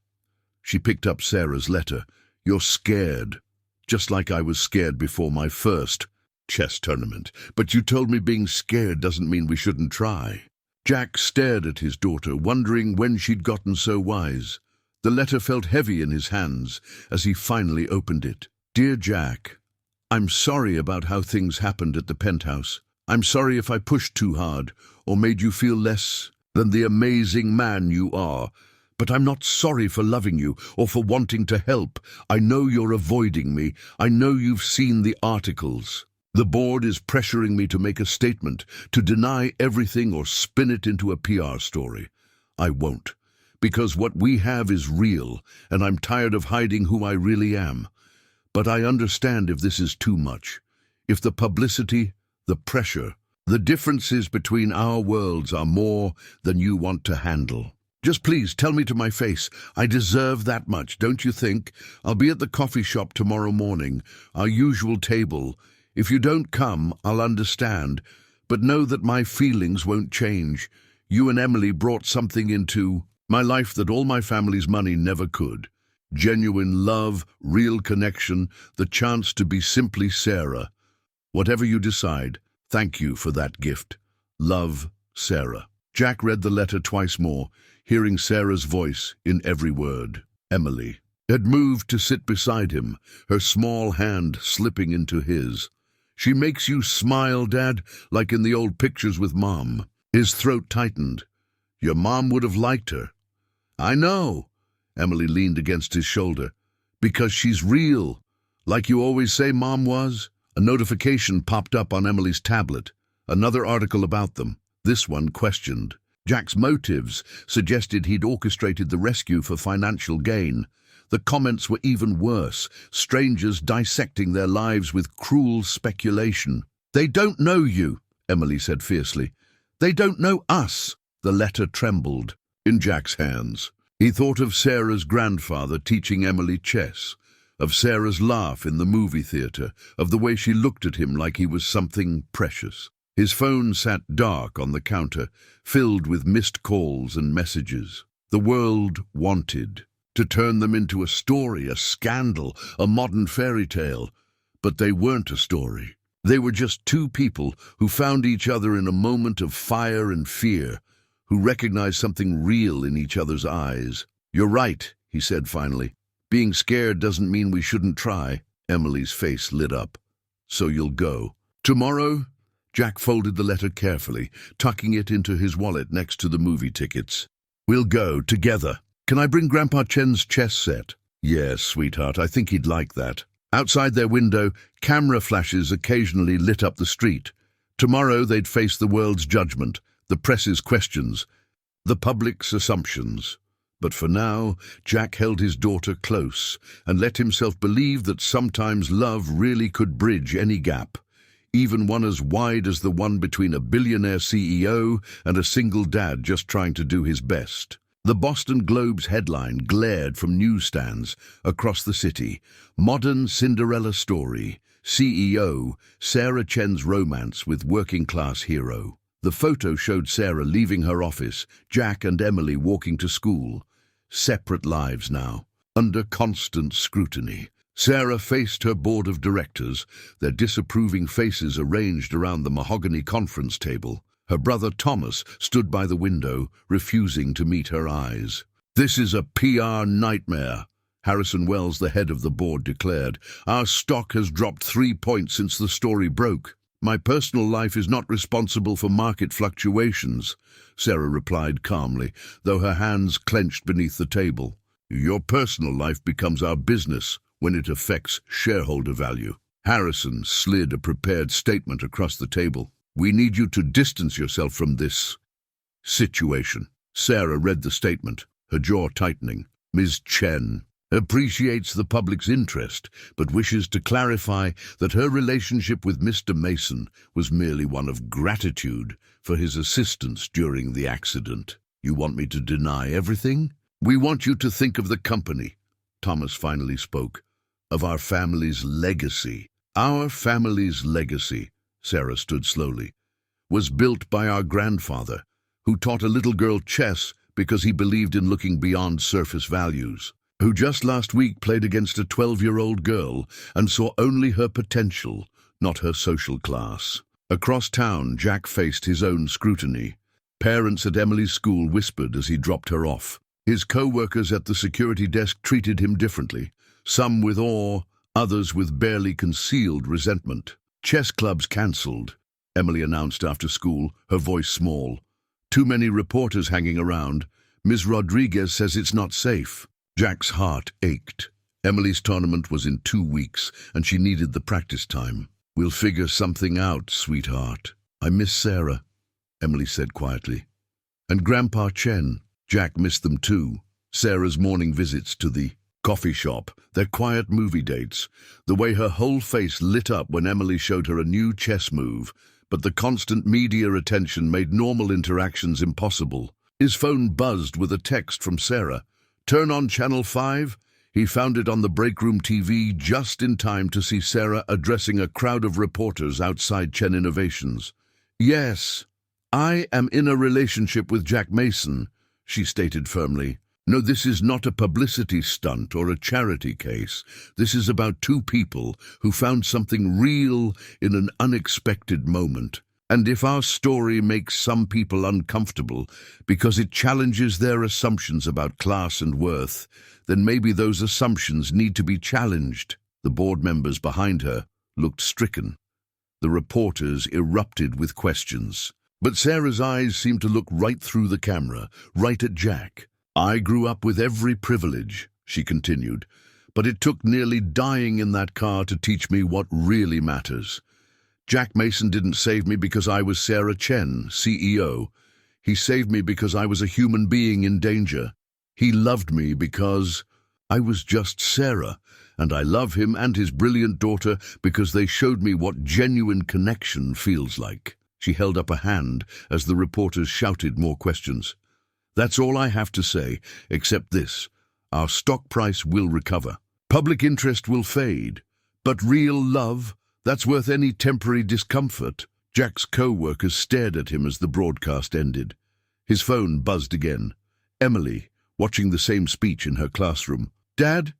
She picked up Sarah's letter. You're scared. Just like I was scared before my first chess tournament. But you told me being scared doesn't mean we shouldn't try. Jack stared at his daughter, wondering when she'd gotten so wise. The letter felt heavy in his hands as he finally opened it. Dear Jack, I'm sorry about how things happened at the Penthouse. I'm sorry if I pushed too hard or made you feel less than the amazing man you are. But I'm not sorry for loving you or for wanting to help. I know you're avoiding me. I know you've seen the articles. The board is pressuring me to make a statement, to deny everything or spin it into a PR story. I won't, because what we have is real, and I'm tired of hiding who I really am. But I understand if this is too much. If the publicity, the pressure, the differences between our worlds are more than you want to handle. Just please tell me to my face. I deserve that much, don't you think? I'll be at the coffee shop tomorrow morning, our usual table. If you don't come, I'll understand. But know that my feelings won't change. You and Emily brought something into my life that all my family's money never could. Genuine love, real connection, the chance to be simply Sarah. Whatever you decide, thank you for that gift. Love, Sarah. Jack read the letter twice more, hearing Sarah's voice in every word. Emily had moved to sit beside him, her small hand slipping into his. She makes you smile, Dad, like in the old pictures with Mom. His throat tightened. Your mom would have liked her. I know. Emily leaned against his shoulder. Because she's real. Like you always say Mom was. A notification popped up on Emily's tablet. Another article about them. This one questioned. Jack's motives suggested he'd orchestrated the rescue for financial gain. The comments were even worse, strangers dissecting their lives with cruel speculation. They don't know you, Emily said fiercely. They don't know us. The letter trembled in Jack's hands. He thought of Sarah's grandfather teaching Emily chess, of Sarah's laugh in the movie theater, of the way she looked at him like he was something precious. His phone sat dark on the counter, filled with missed calls and messages. The world wanted to turn them into a story, a scandal, a modern fairy tale. But they weren't a story. They were just two people who found each other in a moment of fire and fear, who recognized something real in each other's eyes. You're right, he said finally. Being scared doesn't mean we shouldn't try. Emily's face lit up. So you'll go. Tomorrow? Jack folded the letter carefully, tucking it into his wallet next to the movie tickets. We'll go, together. Can I bring Grandpa Chen's chess set? Yes, sweetheart, I think he'd like that. Outside their window, camera flashes occasionally lit up the street. Tomorrow they'd face the world's judgment, the press's questions, the public's assumptions. But for now, Jack held his daughter close and let himself believe that sometimes love really could bridge any gap, even one as wide as the one between a billionaire CEO and a single dad just trying to do his best. The Boston Globe's headline glared from newsstands across the city. Modern Cinderella story. CEO, Sarah Chen's romance with working-class hero. The photo showed Sarah leaving her office, Jack and Emily walking to school. Separate lives now, under constant scrutiny. Sarah faced her board of directors, their disapproving faces arranged around the mahogany conference table. Her brother Thomas stood by the window, refusing to meet her eyes. This is a PR nightmare, Harrison Wells, the head of the board, declared. Our stock has dropped 3 points since the story broke. My personal life is not responsible for market fluctuations, Sarah replied calmly, though her hands clenched beneath the table. Your personal life becomes our business when it affects shareholder value. Harrison slid a prepared statement across the table. We need you to distance yourself from this situation. Sarah read the statement, her jaw tightening. Ms. Chen appreciates the public's interest, but wishes to clarify that her relationship with Mr. Mason was merely one of gratitude for his assistance during the accident. You want me to deny everything? We want you to think of the company, Thomas finally spoke, of our family's legacy. Our family's legacy, Sarah stood slowly, was built by our grandfather, who taught a little girl chess because he believed in looking beyond surface values, who just last week played against a 12-year-old girl and saw only her potential, not her social class. Across town, Jack faced his own scrutiny. Parents at Emily's school whispered as he dropped her off. His co-workers at the security desk treated him differently, some with awe, others with barely concealed resentment. Chess clubs cancelled, Emily announced after school, her voice small. Too many reporters hanging around. Ms. Rodriguez says it's not safe. Jack's heart ached. Emily's tournament was in 2 weeks, and she needed the practice time. We'll figure something out, sweetheart. I miss Sarah, Emily said quietly. And Grandpa Chen. Jack missed them too. Sarah's morning visits to the coffee shop, their quiet movie dates, the way her whole face lit up when Emily showed her a new chess move, but the constant media attention made normal interactions impossible. His phone buzzed with a text from Sarah. Turn on Channel 5? He found it on the break room TV just in time to see Sarah addressing a crowd of reporters outside Chen Innovations. Yes, I am in a relationship with Jack Mason, she stated firmly. No, this is not a publicity stunt or a charity case. This is about 2 people who found something real in an unexpected moment. And if our story makes some people uncomfortable because it challenges their assumptions about class and worth, then maybe those assumptions need to be challenged. The board members behind her looked stricken. The reporters erupted with questions. But Sarah's eyes seemed to look right through the camera, right at Jack. I grew up with every privilege, she continued, but it took nearly dying in that car to teach me what really matters. Jack Mason didn't save me because I was Sarah Chen, CEO. He saved me because I was a human being in danger. He loved me because I was just Sarah, and I love him and his brilliant daughter because they showed me what genuine connection feels like. She held up a hand as the reporters shouted more questions. That's all I have to say, except this. Our stock price will recover. Public interest will fade. But real love, that's worth any temporary discomfort. Jack's co-workers stared at him as the broadcast ended. His phone buzzed again. Emily, watching the same speech in her classroom. Dad,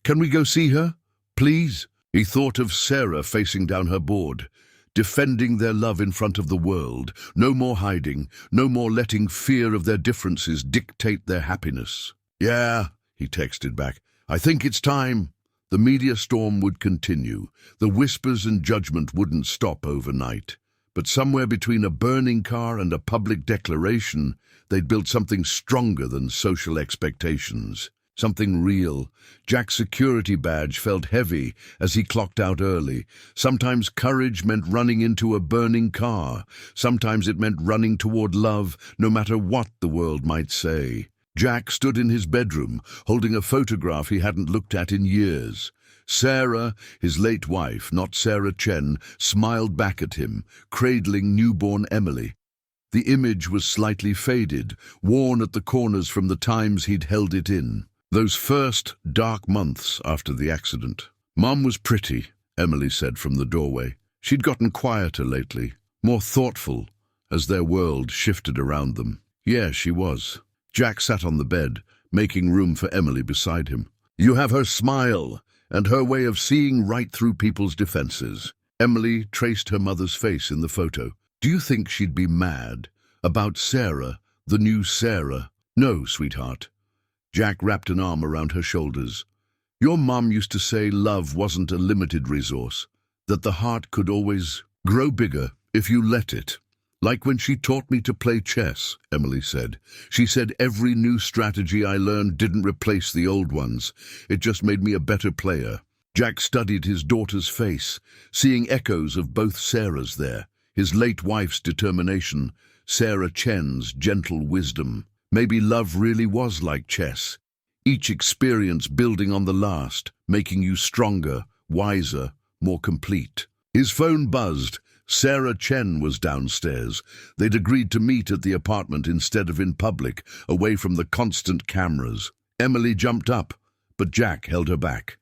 can we go see her? Please? He thought of Sarah facing down her board, defending their love in front of the world. No more hiding, no more letting fear of their differences dictate their happiness. Yeah, he texted back. I think it's time. The media storm would continue. The whispers and judgment wouldn't stop overnight. But somewhere between a burning car and a public declaration, they'd built something stronger than social expectations. Something real. Jack's security badge felt heavy as he clocked out early. Sometimes courage meant running into a burning car. Sometimes it meant running toward love, no matter what the world might say. Jack stood in his bedroom, holding a photograph he hadn't looked at in years. Sarah, his late wife, not Sarah Chen, smiled back at him, cradling newborn Emily. The image was slightly faded, worn at the corners from the times he'd held it in. Those first dark months after the accident. Mom was pretty, Emily said from the doorway. She'd gotten quieter lately, more thoughtful, as their world shifted around them. Yeah, she was. Jack sat on the bed, making room for Emily beside him. You have her smile, and her way of seeing right through people's defenses. Emily traced her mother's face in the photo. Do you think she'd be mad about Sarah, the new Sarah? No, sweetheart. Jack wrapped an arm around her shoulders. Your mom used to say love wasn't a limited resource, that the heart could always grow bigger if you let it. Like when she taught me to play chess, Emily said. She said every new strategy I learned didn't replace the old ones. It just made me a better player. Jack studied his daughter's face, seeing echoes of both Sarahs there. His late wife's determination, Sarah Chen's gentle wisdom. Maybe love really was like chess. Each experience building on the last, making you stronger, wiser, more complete. His phone buzzed. Sarah Chen was downstairs. They'd agreed to meet at the apartment instead of in public, away from the constant cameras. Emily jumped up, but Jack held her back.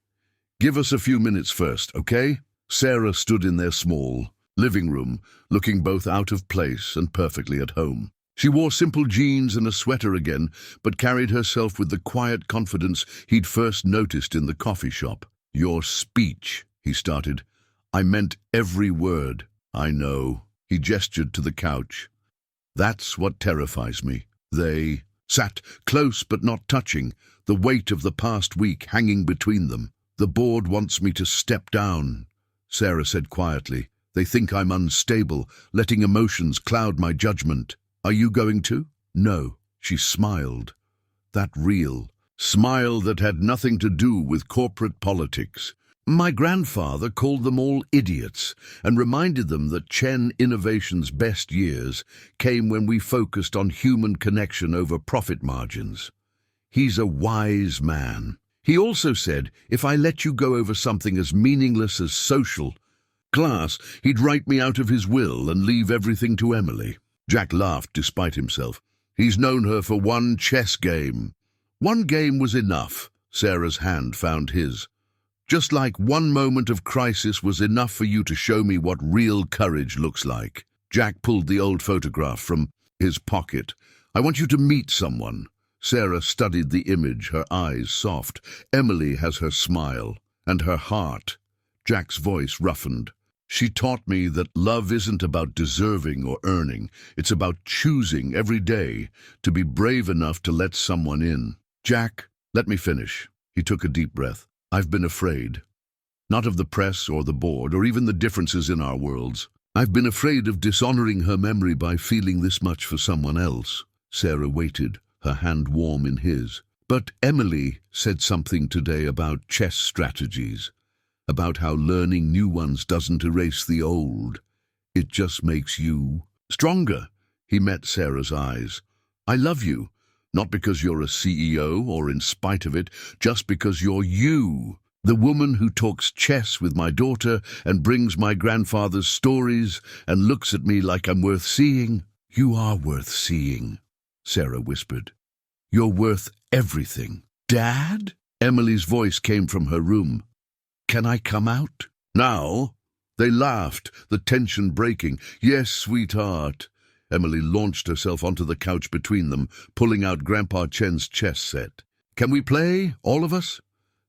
Give us a few minutes first, okay? Sarah stood in there small, living room, looking both out of place and perfectly at home. She wore simple jeans and a sweater again, but carried herself with the quiet confidence he'd first noticed in the coffee shop. "Your speech," he started. "I meant every word." "I know." He gestured to the couch. "That's what terrifies me." They sat close but not touching, the weight of the past week hanging between them. "The board wants me to step down," Sarah said quietly. "They think I'm unstable, letting emotions cloud my judgment." "Are you going to?" "No." She smiled. That real smile that had nothing to do with corporate politics. "My grandfather called them all idiots and reminded them that Chen Innovation's best years came when we focused on human connection over profit margins. He's a wise man. He also said, if I let you go over something as meaningless as social class, he'd write me out of his will and leave everything to Emily." Jack laughed despite himself. "He's known her for one chess game." "One game was enough." Sarah's hand found his. "Just like one moment of crisis was enough for you to show me what real courage looks like." Jack pulled the old photograph from his pocket. "I want you to meet someone." Sarah studied the image, her eyes soft. "Emily has her smile and her heart." Jack's voice roughened. "She taught me that love isn't about deserving or earning. It's about choosing every day to be brave enough to let someone in." "Jack, let me finish." He took a deep breath. "I've been afraid. Not of the press or the board or even the differences in our worlds. I've been afraid of dishonoring her memory by feeling this much for someone else." Sarah waited, her hand warm in his. "But Emily said something today about chess strategies. About how learning new ones doesn't erase the old. It just makes you stronger." He met Sarah's eyes. "I love you, not because you're a CEO or in spite of it, just because you're you. The woman who talks chess with my daughter and brings my grandfather's stories and looks at me like I'm worth seeing." "You are worth seeing," Sarah whispered. "You're worth everything." "Dad?" Emily's voice came from her room. "Can I come out?" "Now?" They laughed, the tension breaking. "Yes, sweetheart." Emily launched herself onto the couch between them, pulling out Grandpa Chen's chess set. "Can we play, all of us?"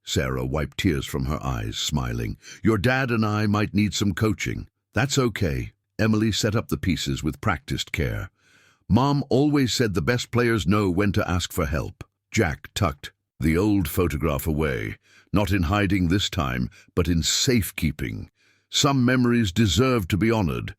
Sarah wiped tears from her eyes, smiling. "Your dad and I might need some coaching." "That's okay." Emily set up the pieces with practiced care. "Mom always said the best players know when to ask for help." Jack tucked the old photograph away, not in hiding this time, but in safekeeping. Some memories deserve to be honored,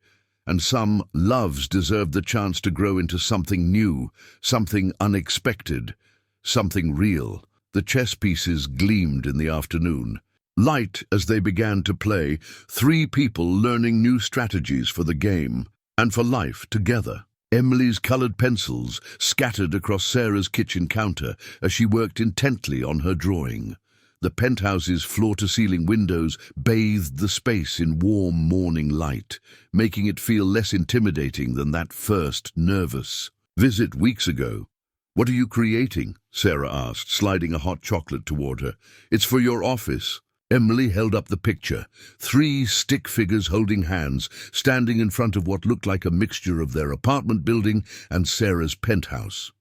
and some loves deserve the chance to grow into something new, something unexpected, something real. The chess pieces gleamed in the afternoon. Light as they began to play, 3 people learning new strategies for the game and for life together. Emily's colored pencils scattered across Sarah's kitchen counter as she worked intently on her drawing. The penthouse's floor-to-ceiling windows bathed the space in warm morning light, making it feel less intimidating than that first nervous visit weeks ago. "What are you creating?" Sarah asked, sliding a hot chocolate toward her. "It's for your office." Emily held up the picture, 3 stick figures holding hands, standing in front of what looked like a mixture of their apartment building and Sarah's penthouse.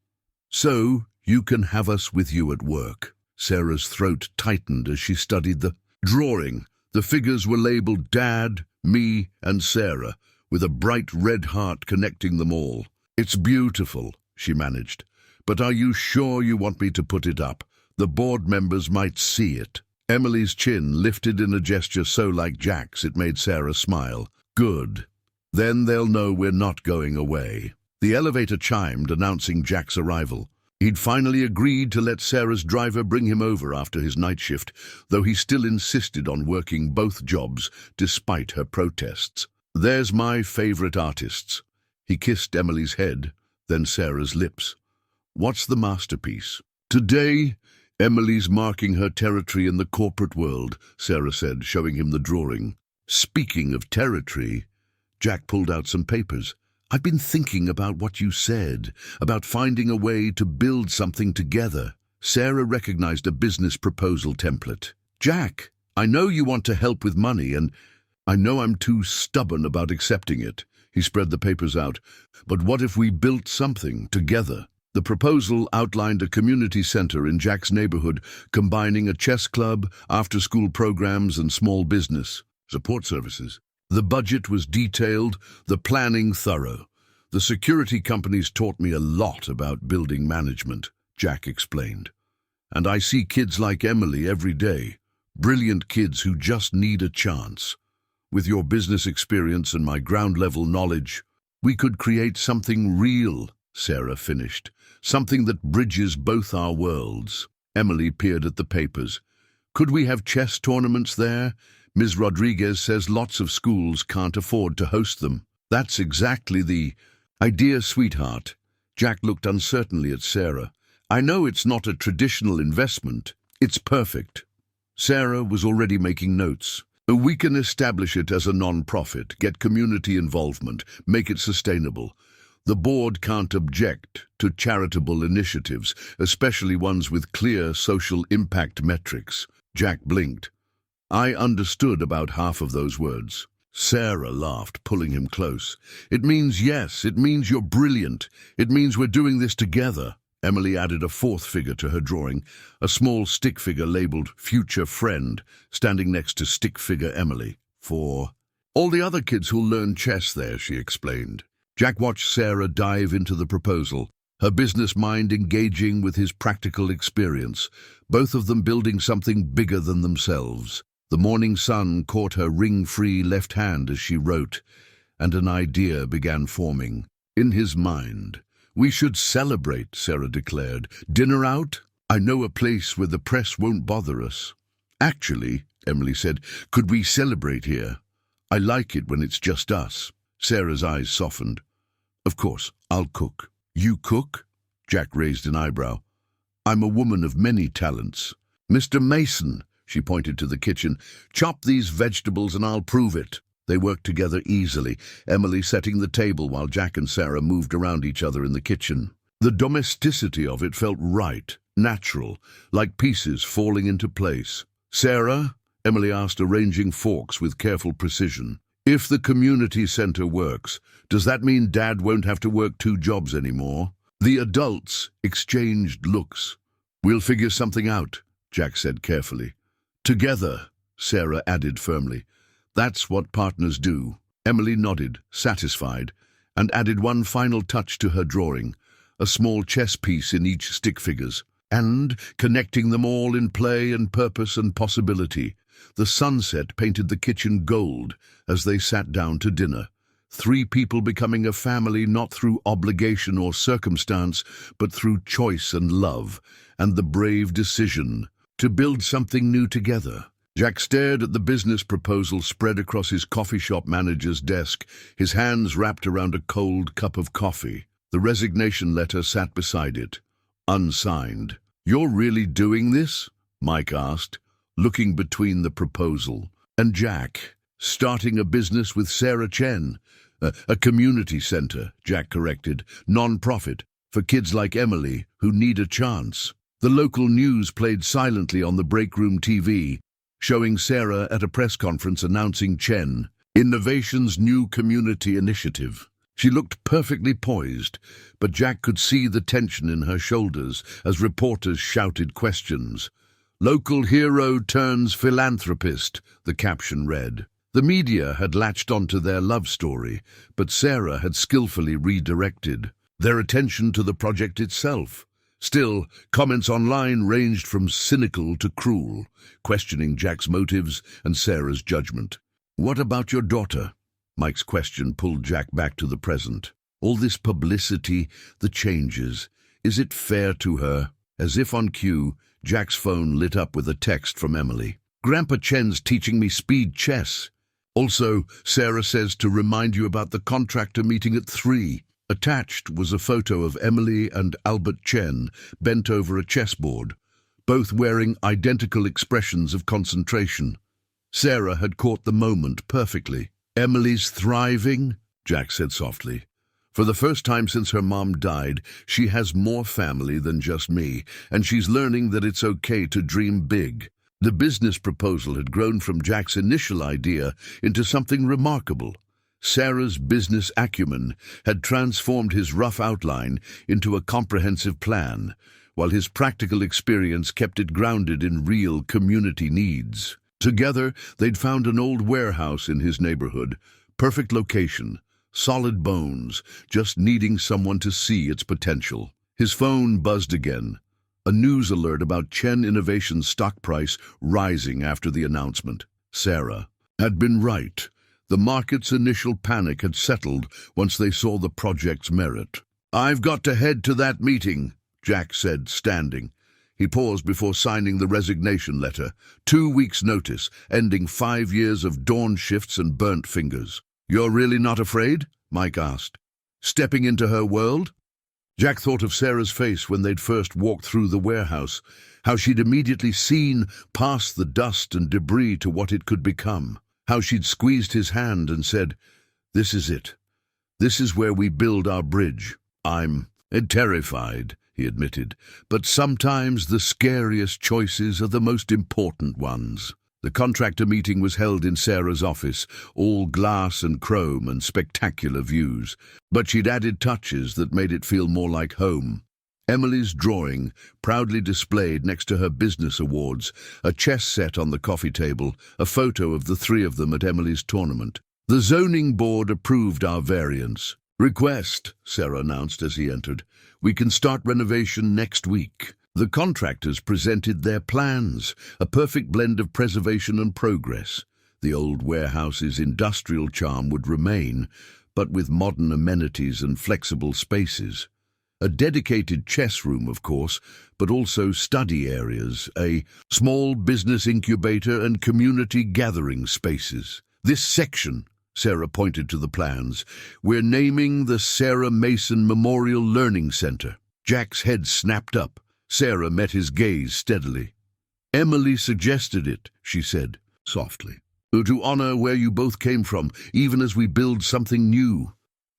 "So you can have us with you at work." Sarah's throat tightened as she studied the drawing. The figures were labeled Dad, me, and Sarah, with a bright red heart connecting them all. "It's beautiful," she managed. "But are you sure you want me to put it up? The board members might see it." Emily's chin lifted in a gesture so like Jack's it made Sarah smile. "Good. Then they'll know we're not going away." The elevator chimed, announcing Jack's arrival. He'd finally agreed to let Sarah's driver bring him over after his night shift, though he still insisted on working both jobs despite her protests. "There's my favorite artists." He kissed Emily's head, then Sarah's lips. "What's the masterpiece?" "Today, Emily's marking her territory in the corporate world," Sarah said, showing him the drawing. "Speaking of territory," Jack pulled out some papers. "I've been thinking about what you said, about finding a way to build something together." Sarah recognized a business proposal template. "Jack, I know you want to help with money, and I know I'm too stubborn about accepting it. He spread the papers out. But what if we built something together? The proposal outlined a community center in Jack's neighborhood, combining a chess club, after-school programs, and small business support services. The budget was detailed, the planning thorough. The security companies taught me a lot about building management, Jack explained. And I see kids like Emily every day, brilliant kids who just need a chance. With your business experience and my ground-level knowledge, we could create something real, Sarah finished. Something that bridges both our worlds. Emily peered at the papers. Could we have chess tournaments there? Ms. Rodriguez says lots of schools can't afford to host them. That's exactly the idea, sweetheart. Jack looked uncertainly at Sarah. I know it's not a traditional investment. It's perfect. Sarah was already making notes. We can establish it as a non-profit, get community involvement, make it sustainable. The board can't object to charitable initiatives, especially ones with clear social impact metrics. Jack blinked. I understood about half of those words. Sarah laughed, pulling him close. It means yes, it means you're brilliant. It means we're doing this together. Emily added a fourth figure to her drawing, a small stick figure labeled Future Friend, standing next to stick figure Emily. For all the other kids who'll learn chess there, she explained. Jack watched Sarah dive into the proposal, her business mind engaging with his practical experience, both of them building something bigger than themselves. The morning sun caught her ring-free left hand as she wrote, and an idea began forming. In his mind, we should celebrate, Sarah declared. Dinner out? I know a place where the press won't bother us. Actually, Emily said, could we celebrate here? I like it when it's just us. Sarah's eyes softened. Of course, I'll cook. You cook? Jack raised an eyebrow. I'm a woman of many talents. Mr. Mason, she pointed to the kitchen, chop these vegetables and I'll prove it. They worked together easily, Emily setting the table while Jack and Sarah moved around each other in the kitchen. The domesticity of it felt right, natural, like pieces falling into place. Sarah, Emily asked, arranging forks with careful precision. If the community center works, does that mean Dad won't have to work 2 jobs anymore? The adults exchanged looks. We'll figure something out, Jack said carefully. Together, Sarah added firmly. That's what partners do. Emily nodded, satisfied, and added one final touch to her drawing, a small chess piece in each stick figures, and connecting them all in play and purpose and possibility. The sunset painted the kitchen gold as they sat down to dinner. 3 people becoming a family not through obligation or circumstance, but through choice and love, and the brave decision to build something new together. Jack stared at the business proposal spread across his coffee shop manager's desk, his hands wrapped around a cold cup of coffee. The resignation letter sat beside it, unsigned. You're really doing this? Mike asked, looking between the proposal and Jack. Starting a business with Sarah Chen. A community center, Jack corrected, non-profit, for kids like Emily who need a chance. The local news played silently on the break room TV, showing Sarah at a press conference announcing Chen, Innovation's new community initiative. She looked perfectly poised, but Jack could see the tension in her shoulders as reporters shouted questions. Local hero turns philanthropist, the caption read. The media had latched onto their love story, but Sarah had skillfully redirected their attention to the project itself. Still, comments online ranged from cynical to cruel, questioning Jack's motives and Sarah's judgment. What about your daughter? Mike's question pulled Jack back to the present. All this publicity, the changes, is it fair to her? As if on cue, Jack's phone lit up with a text from Emily. Grandpa Chen's teaching me speed chess. Also, Sarah says to remind you about the contractor meeting at 3. Attached was a photo of Emily and Albert Chen bent over a chessboard, both wearing identical expressions of concentration. Sarah had caught the moment perfectly. Emily's thriving, Jack said softly. For the first time since her mom died, she has more family than just me, and she's learning that it's okay to dream big. The business proposal had grown from Jack's initial idea into something remarkable. Sarah's business acumen had transformed his rough outline into a comprehensive plan, while his practical experience kept it grounded in real community needs. Together, they'd found an old warehouse in his neighborhood, perfect location, solid bones, just needing someone to see its potential. His phone buzzed again, a news alert about Chen Innovation's stock price rising after the announcement. Sarah had been right. The market's initial panic had settled once they saw the project's merit. "I've got to head to that meeting," Jack said, standing. He paused before signing the resignation letter. 2 weeks' notice, ending 5 years of dawn shifts and burnt fingers. "You're really not afraid?" Mike asked. "Stepping into her world?" Jack thought of Sarah's face when they'd first walked through the warehouse, how she'd immediately seen past the dust and debris to what it could become, how she'd squeezed his hand and said, "This is it. This is where we build our bridge." "I'm terrified," he admitted, "but sometimes the scariest choices are the most important ones." The contractor meeting was held in Sarah's office, all glass and chrome and spectacular views, but she'd added touches that made it feel more like home. Emily's drawing, proudly displayed next to her business awards, a chess set on the coffee table, a photo of the three of them at Emily's tournament. "The zoning board approved our variance." "Request," Sarah announced as he entered. "We can start renovation next week." The contractors presented their plans, a perfect blend of preservation and progress. The old warehouse's industrial charm would remain, but with modern amenities and flexible spaces. A dedicated chess room, of course, but also study areas, a small business incubator and community gathering spaces. "This section," Sarah pointed to the plans, "we're naming the Sarah Mason Memorial Learning Center." Jack's head snapped up. Sarah met his gaze steadily. "Emily suggested it," she said, softly, "to honor where you both came from, even as we build something new."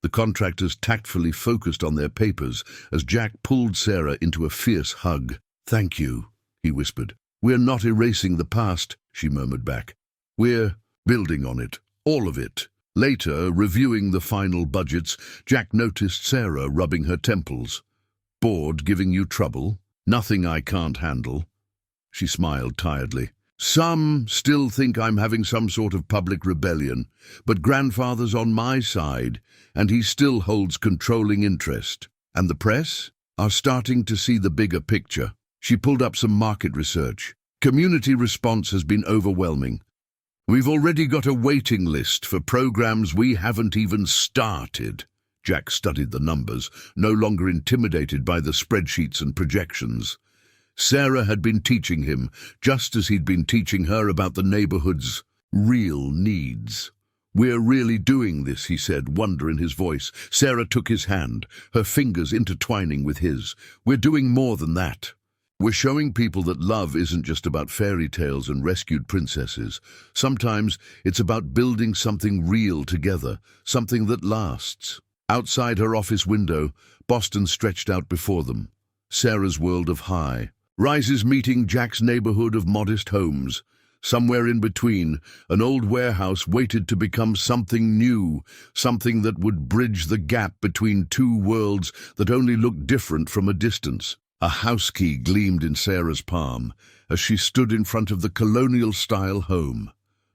The contractors tactfully focused on their papers as Jack pulled Sarah into a fierce hug. "Thank you," he whispered. "We're not erasing the past," she murmured back. "We're building on it, all of it." Later, reviewing the final budgets, Jack noticed Sarah rubbing her temples. "Bored giving you trouble? Nothing I can't handle." She smiled tiredly. "Some still think I'm having some sort of public rebellion, but Grandfather's on my side, and he still holds controlling interest. And the press are starting to see the bigger picture." She pulled up some market research. "Community response has been overwhelming. We've already got a waiting list for programs we haven't even started." Jack studied the numbers, no longer intimidated by the spreadsheets and projections. Sarah had been teaching him, just as he'd been teaching her about the neighborhood's real needs. "We're really doing this," he said, wonder in his voice. Sarah took his hand, her fingers intertwining with his. "We're doing more than that. We're showing people that love isn't just about fairy tales and rescued princesses. Sometimes it's about building something real together, something that lasts." Outside her office window, Boston stretched out before them. Sarah's world of high rises meeting Jack's neighborhood of modest homes. Somewhere in between, an old warehouse waited to become something new, something that would bridge the gap between two worlds that only looked different from a distance. A house key gleamed in Sarah's palm as she stood in front of the colonial-style home.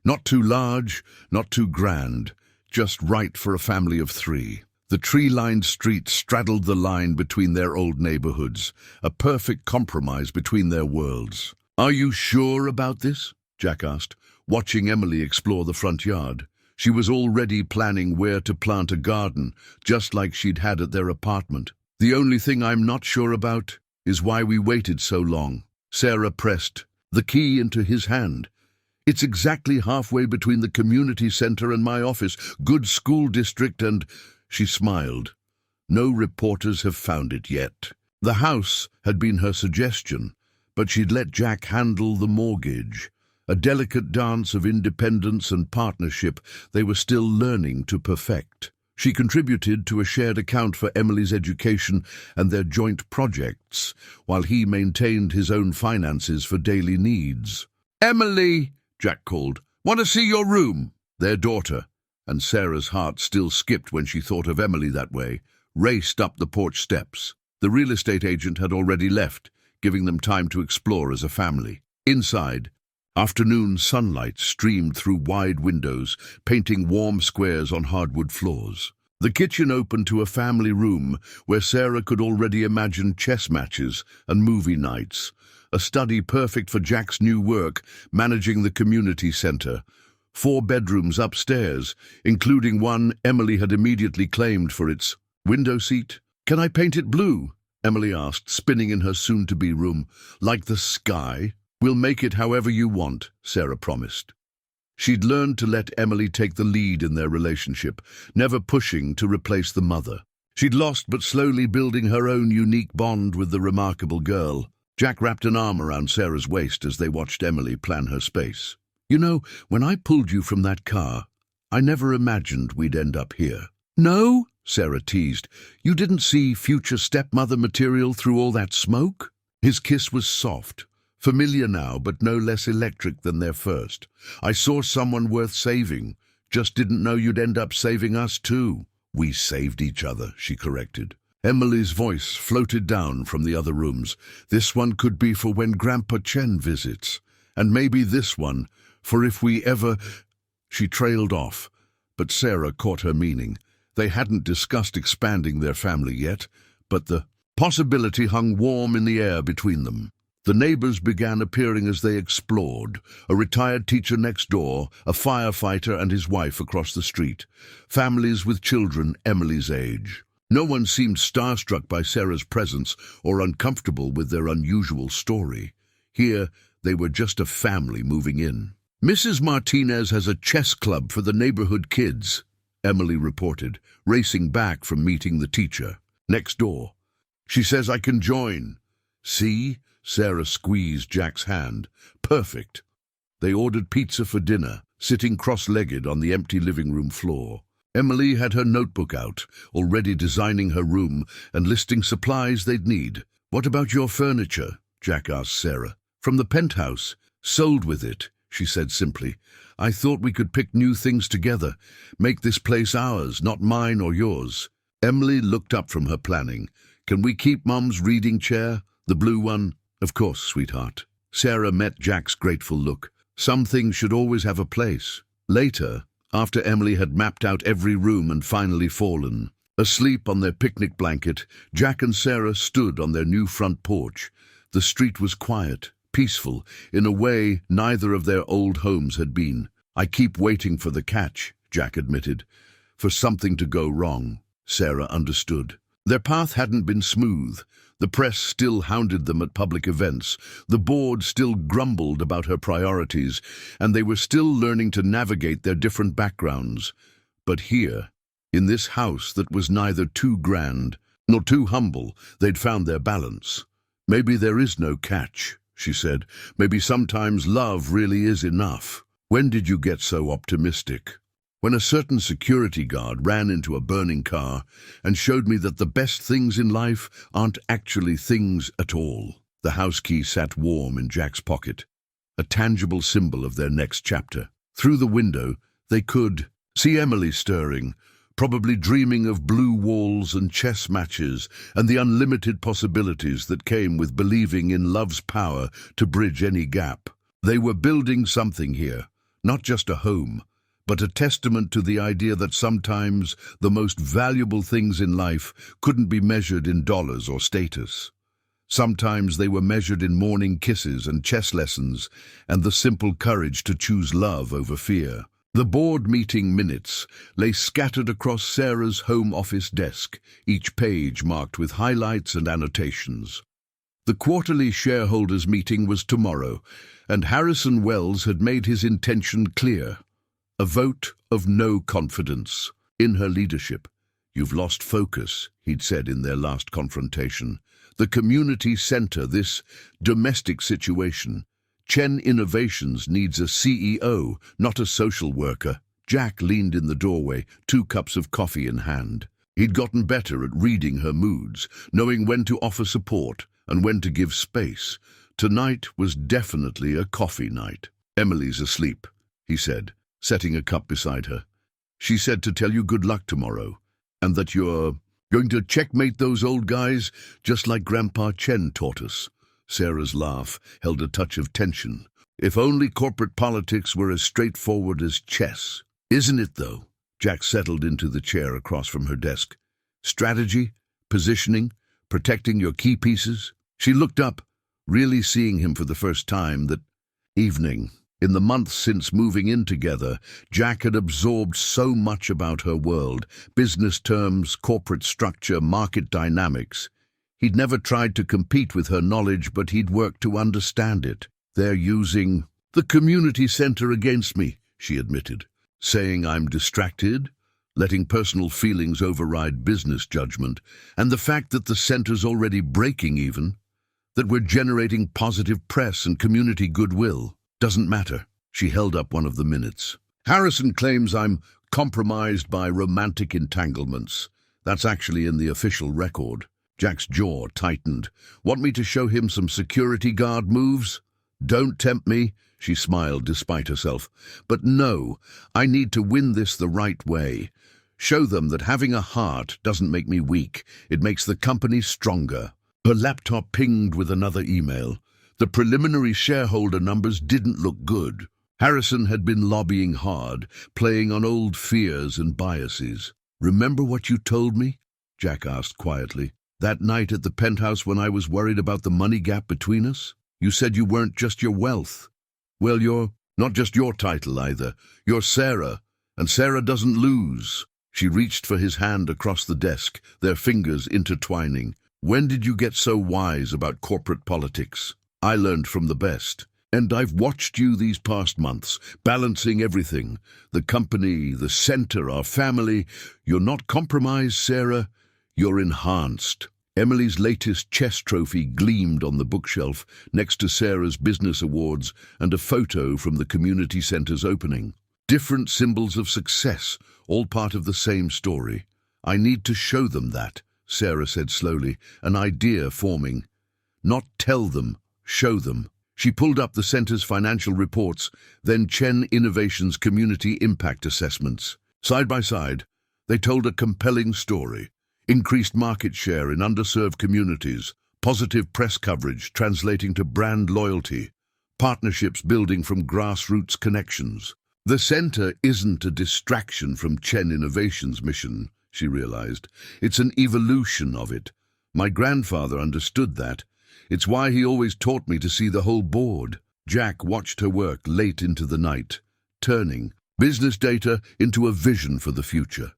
Not too large, not too grand, just right for a family of 3. The tree-lined street straddled the line between their old neighborhoods, a perfect compromise between their worlds. "Are you sure about this?" Jack asked, watching Emily explore the front yard. She was already planning where to plant a garden, just like she'd had at their apartment. "The only thing I'm not sure about is why we waited so long." Sarah pressed the key into his hand. "It's exactly halfway between the community center and my office, good school district and—" She smiled. "No reporters have found it yet." The house had been her suggestion, but she'd let Jack handle the mortgage. A delicate dance of independence and partnership they were still learning to perfect. She contributed to a shared account for Emily's education and their joint projects, while he maintained his own finances for daily needs. "Emily," Jack called. "Want to see your room?" Their daughter, and Sarah's heart still skipped when she thought of Emily that way, raced up the porch steps. The real estate agent had already left, giving them time to explore as a family. Inside, afternoon sunlight streamed through wide windows, painting warm squares on hardwood floors. The kitchen opened to a family room where Sarah could already imagine chess matches and movie nights, a study perfect for Jack's new work, managing the community center. 4 bedrooms upstairs, including one Emily had immediately claimed for its window seat. "Can I paint it blue?" Emily asked, spinning in her soon-to-be room. "Like the sky?" "We'll make it however you want," Sarah promised. She'd learned to let Emily take the lead in their relationship, never pushing to replace the mother. She'd lost but slowly building her own unique bond with the remarkable girl. Jack wrapped an arm around Sarah's waist as they watched Emily plan her space. "You know, when I pulled you from that car, I never imagined we'd end up here." "No?" Sarah teased. "You didn't see future stepmother material through all that smoke?" His kiss was soft, familiar now, but no less electric than their first. "I saw someone worth saving. Just didn't know you'd end up saving us too." "We saved each other," she corrected. Emily's voice floated down from the other rooms. "This one could be for when Grandpa Chen visits. And maybe this one, for if we ever—" She trailed off, but Sarah caught her meaning. They hadn't discussed expanding their family yet, but the possibility hung warm in the air between them. The neighbors began appearing as they explored. A retired teacher next door, a firefighter and his wife across the street. Families with children Emily's age. No one seemed starstruck by Sarah's presence or uncomfortable with their unusual story. Here, they were just a family moving in. "Mrs. Martinez has a chess club for the neighborhood kids," Emily reported, racing back from meeting the teacher. "Next door. She says I can join." "See?" Sarah squeezed Jack's hand. "Perfect." They ordered pizza for dinner, sitting cross-legged on the empty living room floor. Emily had her notebook out, already designing her room and listing supplies they'd need. "What about your furniture?" Jack asked Sarah. "From the Penthouse. Sold with it," she said simply. "I thought we could pick new things together, make this place ours, not mine or yours." Emily looked up from her planning. "Can we keep Mom's reading chair? The blue one?" "Of course, sweetheart." Sarah met Jack's grateful look. Some things should always have a place. Later, after Emily had mapped out every room and finally fallen, asleep on their picnic blanket, Jack and Sarah stood on their new front porch. The street was quiet, peaceful, in a way neither of their old homes had been. "I keep waiting for the catch," Jack admitted. "For something to go wrong." Sarah understood. Their path hadn't been smooth. The press still hounded them at public events. The board still grumbled about her priorities, and they were still learning to navigate their different backgrounds. But here, in this house that was neither too grand nor too humble, they'd found their balance. "Maybe there is no catch," she said. "Maybe sometimes love really is enough." "When did you get so optimistic?" "When a certain security guard ran into a burning car and showed me that the best things in life aren't actually things at all." The house key sat warm in Jack's pocket, a tangible symbol of their next chapter. Through the window, they could see Emily stirring, probably dreaming of blue walls and chess matches and the unlimited possibilities that came with believing in love's power to bridge any gap. They were building something here, not just a home, but a testament to the idea that sometimes the most valuable things in life couldn't be measured in dollars or status. Sometimes they were measured in morning kisses and chess lessons and the simple courage to choose love over fear. The board meeting minutes lay scattered across Sarah's home office desk, each page marked with highlights and annotations. The quarterly shareholders' meeting was tomorrow, and Harrison Wells had made his intention clear. A vote of no confidence in her leadership. "You've lost focus," he'd said in their last confrontation. "The community center, this domestic situation. Chen Innovations needs a CEO, not a social worker." Jack leaned in the doorway, 2 cups of coffee in hand. He'd gotten better at reading her moods, knowing when to offer support and when to give space. Tonight was definitely a coffee night. "Emily's asleep," he said, setting a cup beside her. "She said to tell you good luck tomorrow, and that you're going to checkmate those old guys, just like Grandpa Chen taught us." Sarah's laugh held a touch of tension. "If only corporate politics were as straightforward as chess." "Isn't it, though?" Jack settled into the chair across from her desk. "Strategy, positioning, protecting your key pieces." She looked up, really seeing him for the first time that evening. In the months since moving in together, Jack had absorbed so much about her world: business terms, corporate structure, market dynamics. He'd never tried to compete with her knowledge, but he'd worked to understand it. "They're using the community center against me," she admitted, "saying I'm distracted, letting personal feelings override business judgment, and the fact that the center's already breaking even, that we're generating positive press and community goodwill. Doesn't matter." She held up one of the minutes. "Harrison claims I'm compromised by romantic entanglements. That's actually in the official record." Jack's jaw tightened. "Want me to show him some security guard moves?" "Don't tempt me," she smiled despite herself. "But no, I need to win this the right way. Show them that having a heart doesn't make me weak. It makes the company stronger." Her laptop pinged with another email. The preliminary shareholder numbers didn't look good. Harrison had been lobbying hard, playing on old fears and biases. "Remember what you told me?" Jack asked quietly. "That night at the Penthouse when I was worried about the money gap between us? You said you weren't just your wealth. Well, you're not just your title either. You're Sarah, and Sarah doesn't lose." She reached for his hand across the desk, their fingers intertwining. "When did you get so wise about corporate politics? I learned from the best. And I've watched you these past months, balancing everything. The company, the center, our family. You're not compromised, Sarah. You're enhanced." Emily's latest chess trophy gleamed on the bookshelf next to Sarah's business awards and a photo from the community center's opening. Different symbols of success, all part of the same story. "I need to show them that," Sarah said slowly, an idea forming. "Not tell them, show them." She pulled up the center's financial reports, then Chen Innovation's community impact assessments. Side by side, they told a compelling story. Increased market share in underserved communities, positive press coverage translating to brand loyalty, partnerships building from grassroots connections. The center isn't a distraction from Chen Innovation's mission, she realized. It's an evolution of it. My grandfather understood that. It's why he always taught me to see the whole board. Jack watched her work late into the night, turning business data into a vision for the future.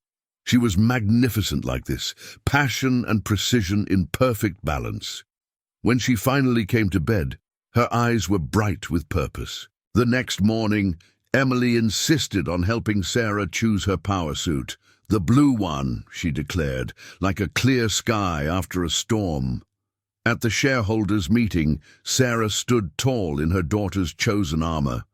She was magnificent like this, passion and precision in perfect balance. When she finally came to bed, her eyes were bright with purpose. The next morning, Emily insisted on helping Sarah choose her power suit. "The blue one," she declared, "like a clear sky after a storm." At the shareholders' meeting, Sarah stood tall in her daughter's chosen armor.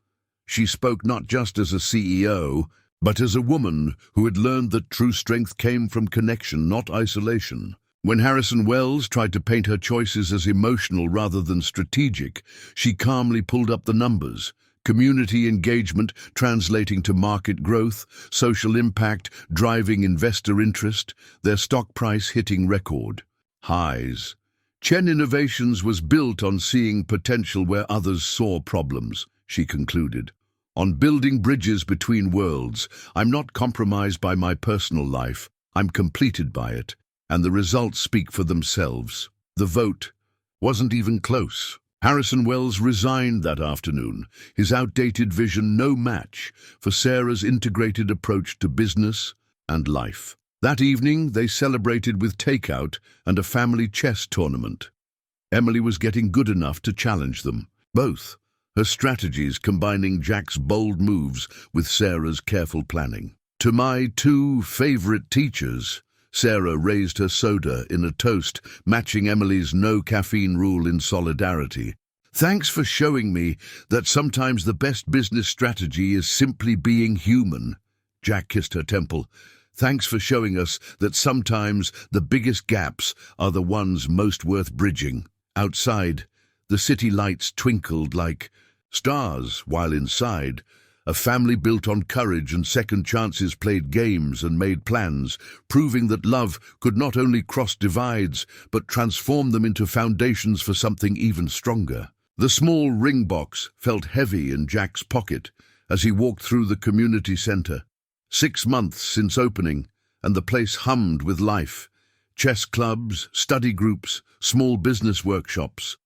She spoke not just as a CEO, but as a woman who had learned that true strength came from connection, not isolation. When Harrison Wells tried to paint her choices as emotional rather than strategic, she calmly pulled up the numbers. Community engagement translating to market growth, social impact driving investor interest, their stock price hitting record highs. Chen Innovations was built on seeing potential where others saw problems, she concluded. On building bridges between worlds. I'm not compromised by my personal life. I'm completed by it, and the results speak for themselves. The vote wasn't even close. Harrison Wells resigned that afternoon, his outdated vision no match for Sarah's integrated approach to business and life. That evening, they celebrated with takeout and a family chess tournament. Emily was getting good enough to challenge them, both. Her strategies combining Jack's bold moves with Sarah's careful planning. "To my two favorite teachers," Sarah raised her soda in a toast, matching Emily's no caffeine rule in solidarity. "Thanks for showing me that sometimes the best business strategy is simply being human." Jack kissed her temple. "Thanks for showing us that sometimes the biggest gaps are the ones most worth bridging." Outside, The city lights twinkled like stars, while inside, a family built on courage and second chances played games and made plans, proving that love could not only cross divides, but transform them into foundations for something even stronger. The small ring box felt heavy in Jack's pocket as he walked through the community center. 6 months since opening, and the place hummed with life. Chess clubs, study groups, small business workshops.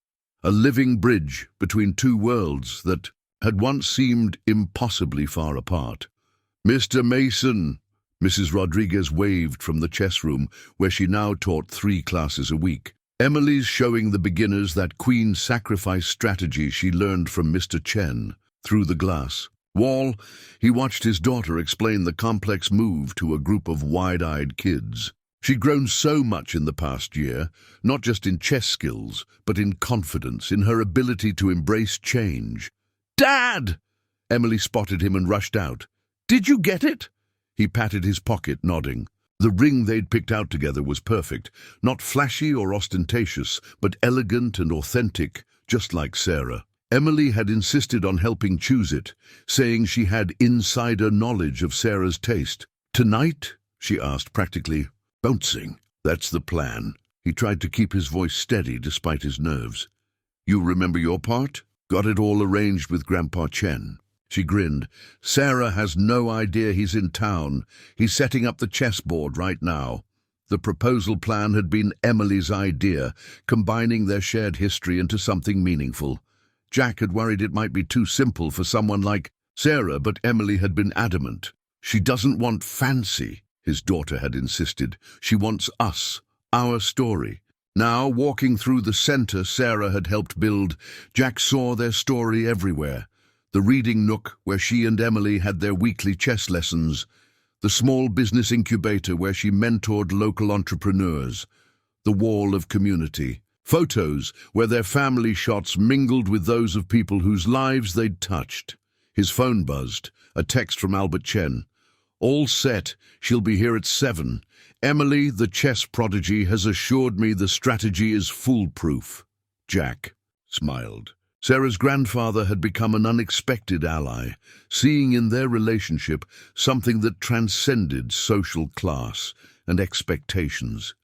A living bridge between two worlds that had once seemed impossibly far apart. "Mr. Mason," Mrs. Rodriguez waved from the chess room, where she now taught 3 classes a week. Emily's showing the beginners that queen sacrifice strategy she learned from Mr. Chen. Through the glass wall, he watched his daughter explain the complex move to a group of wide-eyed kids. She'd grown so much in the past year, not just in chess skills, but in confidence, in her ability to embrace change. "Dad!" Emily spotted him and rushed out. "Did you get it?" He patted his pocket, nodding. The ring they'd picked out together was perfect, not flashy or ostentatious, but elegant and authentic, just like Sarah. Emily had insisted on helping choose it, saying she had insider knowledge of Sarah's taste. "Tonight?" she asked practically. "Bouncing. That's the plan." He tried to keep his voice steady despite his nerves. "You remember your part? Got it all arranged with Grandpa Chen." She grinned. "Sarah has no idea he's in town. He's setting up the chessboard right now." The proposal plan had been Emily's idea, combining their shared history into something meaningful. Jack had worried it might be too simple for someone like Sarah, but Emily had been adamant. "She doesn't want fancy," his daughter had insisted. "She wants us, our story." Now, walking through the center Sarah had helped build, Jack saw their story everywhere. The reading nook where she and Emily had their weekly chess lessons, the small business incubator where she mentored local entrepreneurs, the wall of community, photos where their family shots mingled with those of people whose lives they'd touched. His phone buzzed, a text from Albert Chen. "All set, she'll be here at 7. Emily, the chess prodigy, has assured me the strategy is foolproof." Jack smiled. Sarah's grandfather had become an unexpected ally, seeing in their relationship something that transcended social class and expectations.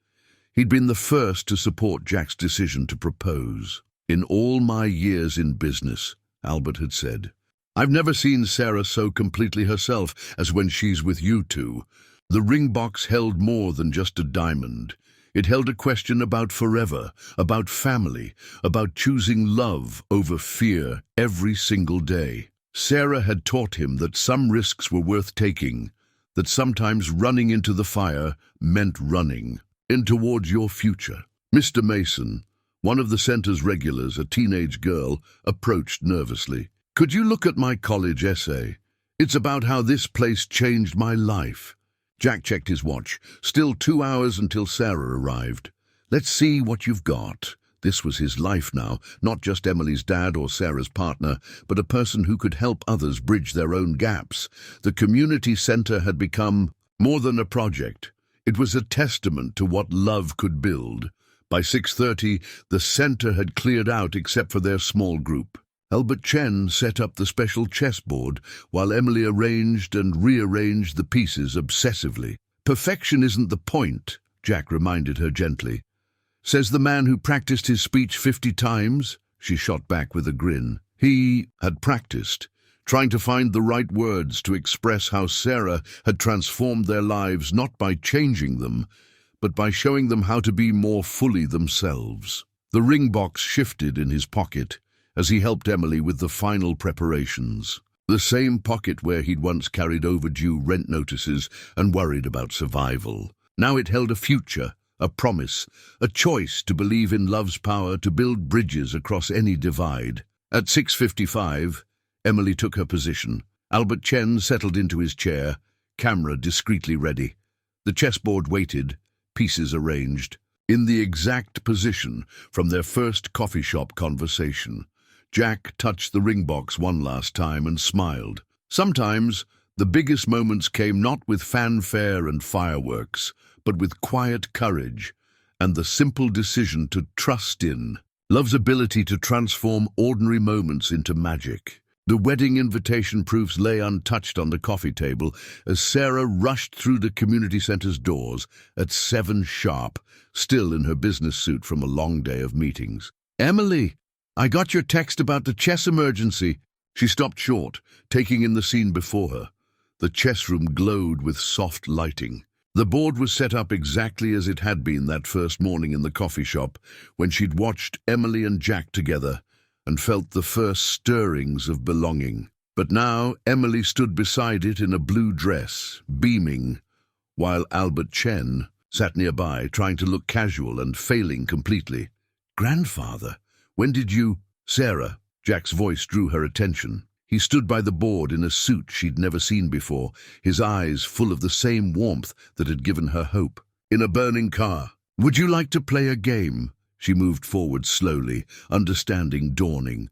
He'd been the first to support Jack's decision to propose. "In all my years in business," Albert had said, "I've never seen Sarah so completely herself as when she's with you two." The ring box held more than just a diamond. It held a question about forever, about family, about choosing love over fear every single day. Sarah had taught him that some risks were worth taking, that sometimes running into the fire meant running in towards your future. Mr. Mason, one of the center's regulars, a teenage girl, approached nervously. "Could you look at my college essay? It's about how this place changed my life." Jack checked his watch. Still 2 hours until Sarah arrived. "Let's see what you've got." This was his life now, not just Emily's dad or Sarah's partner, but a person who could help others bridge their own gaps. The community center had become more than a project. It was a testament to what love could build. By 6:30, the center had cleared out except for their small group. Albert Chen set up the special chessboard while Emily arranged and rearranged the pieces obsessively. "Perfection isn't the point," Jack reminded her gently. "Says the man who practiced his speech 50 times, she shot back with a grin. He had practiced, trying to find the right words to express how Sarah had transformed their lives not by changing them, but by showing them how to be more fully themselves. The ring box shifted in his pocket as he helped Emily with the final preparations. The same pocket where he'd once carried overdue rent notices and worried about survival. Now it held a future, a promise, a choice to believe in love's power to build bridges across any divide. At 6:55, Emily took her position. Albert Chen settled into his chair, camera discreetly ready. The chessboard waited, pieces arranged, in the exact position from their first coffee shop conversation. Jack touched the ring box one last time and smiled. Sometimes, the biggest moments came not with fanfare and fireworks, but with quiet courage and the simple decision to trust in Love's ability to transform ordinary moments into magic. The wedding invitation proofs lay untouched on the coffee table as Sarah rushed through the community center's doors at 7 sharp, still in her business suit from a long day of meetings. "Emily, I got your text about the chess emergency." She stopped short, taking in the scene before her. The chess room glowed with soft lighting. The board was set up exactly as it had been that first morning in the coffee shop when she'd watched Emily and Jack together and felt the first stirrings of belonging. But now Emily stood beside it in a blue dress, beaming, while Albert Chen sat nearby, trying to look casual and failing completely. "Grandfather, when did you—" "Sarah," Jack's voice drew her attention. He stood by the board in a suit she'd never seen before, his eyes full of the same warmth that had given her hope. "In a burning car. Would you like to play a game?" She moved forward slowly, understanding dawning.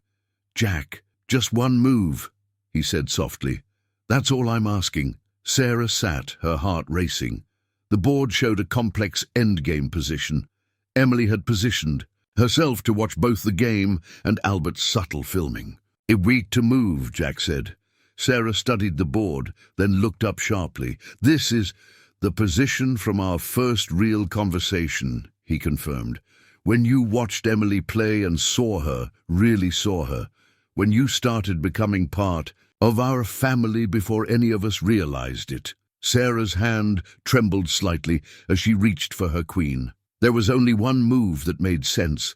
"Jack, just one move," he said softly. "That's all I'm asking." Sarah sat, her heart racing. The board showed a complex endgame position. Emily had positioned herself to watch both the game and Albert's subtle filming. "A week to move," Jack said. Sarah studied the board, then looked up sharply. "This is the position from our first real conversation," he confirmed. "When you watched Emily play and saw her, really saw her. When you started becoming part of our family before any of us realized it." Sarah's hand trembled slightly as she reached for her queen. There was only one move that made sense,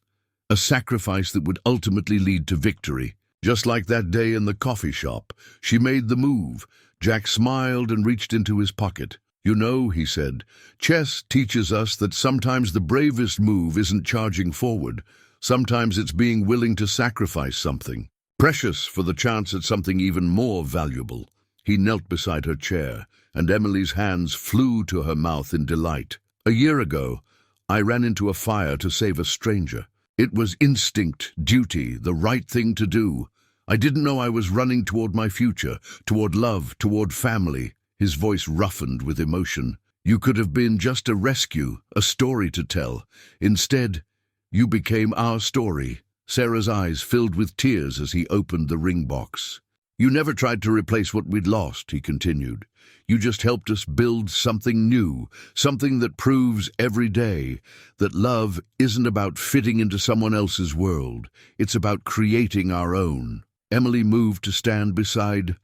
a sacrifice that would ultimately lead to victory. Just like that day in the coffee shop, she made the move. Jack smiled and reached into his pocket. "You know," he said, "chess teaches us that sometimes the bravest move isn't charging forward. Sometimes it's being willing to sacrifice something precious for the chance at something even more valuable." He knelt beside her chair, and Emily's hands flew to her mouth in delight. "A year ago, I ran into a fire to save a stranger. It was instinct, duty, the right thing to do. I didn't know I was running toward my future, toward love, toward family." His voice roughened with emotion. "You could have been just a rescue, a story to tell. Instead, you became our story." Sarah's eyes filled with tears as he opened the ring box. "You never tried to replace what we'd lost," he continued. "You just helped us build something new, something that proves every day that love isn't about fitting into someone else's world. It's about creating our own." Emily moved to stand beside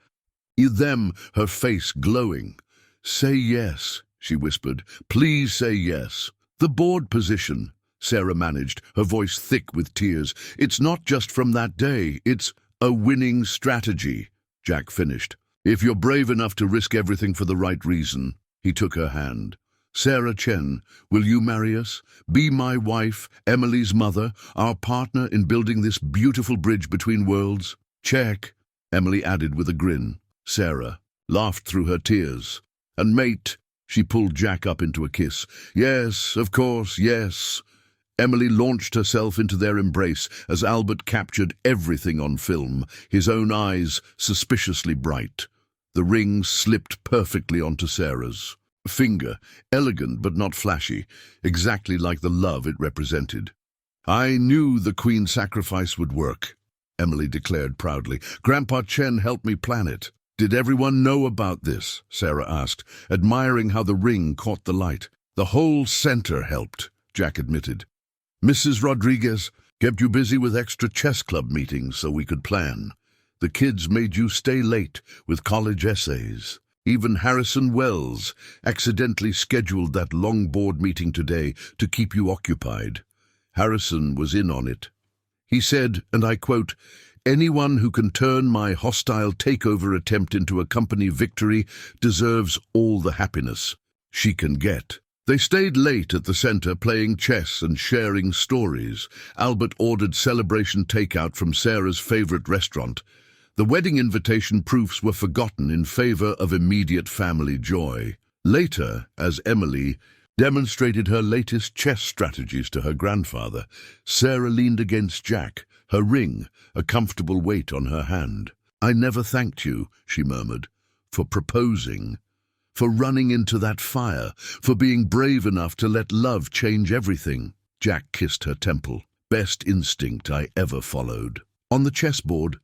them, her face glowing. "Say yes," she whispered. "Please say yes." "The board position," Sarah managed, her voice thick with tears. "It's not just from that day. It's a winning strategy," Jack finished. "If you're brave enough to risk everything for the right reason." He took her hand. "Sarah Chen, will you marry us? Be my wife, Emily's mother, our partner in building this beautiful bridge between worlds?" "Check," Emily added with a grin. Sarah laughed through her tears. "And mate," she pulled Jack up into a kiss. "Yes, of course, yes." Emily launched herself into their embrace as Albert captured everything on film, his own eyes suspiciously bright. The ring slipped perfectly onto Sarah's finger, elegant but not flashy, exactly like the love it represented. "I knew the Queen's sacrifice would work," Emily declared proudly. "Grandpa Chen helped me plan it." "Did everyone know about this?" Sarah asked, admiring how the ring caught the light. "The whole center helped," Jack admitted. "Mrs. Rodriguez kept you busy with extra chess club meetings so we could plan. The kids made you stay late with college essays. Even Harrison Wells accidentally scheduled that long board meeting today to keep you occupied. Harrison was in on it. He said, and I quote, "Anyone who can turn my hostile takeover attempt into a company victory deserves all the happiness she can get." They stayed late at the center playing chess and sharing stories. Albert ordered celebration takeout from Sarah's favorite restaurant. The wedding invitation proofs were forgotten in favor of immediate family joy. Later, as Emily demonstrated her latest chess strategies to her grandfather, Sarah leaned against Jack, her ring a comfortable weight on her hand. "I never thanked you," she murmured, "for proposing, for running into that fire, for being brave enough to let love change everything." Jack kissed her temple. best instinct I ever followed. On the chessboard,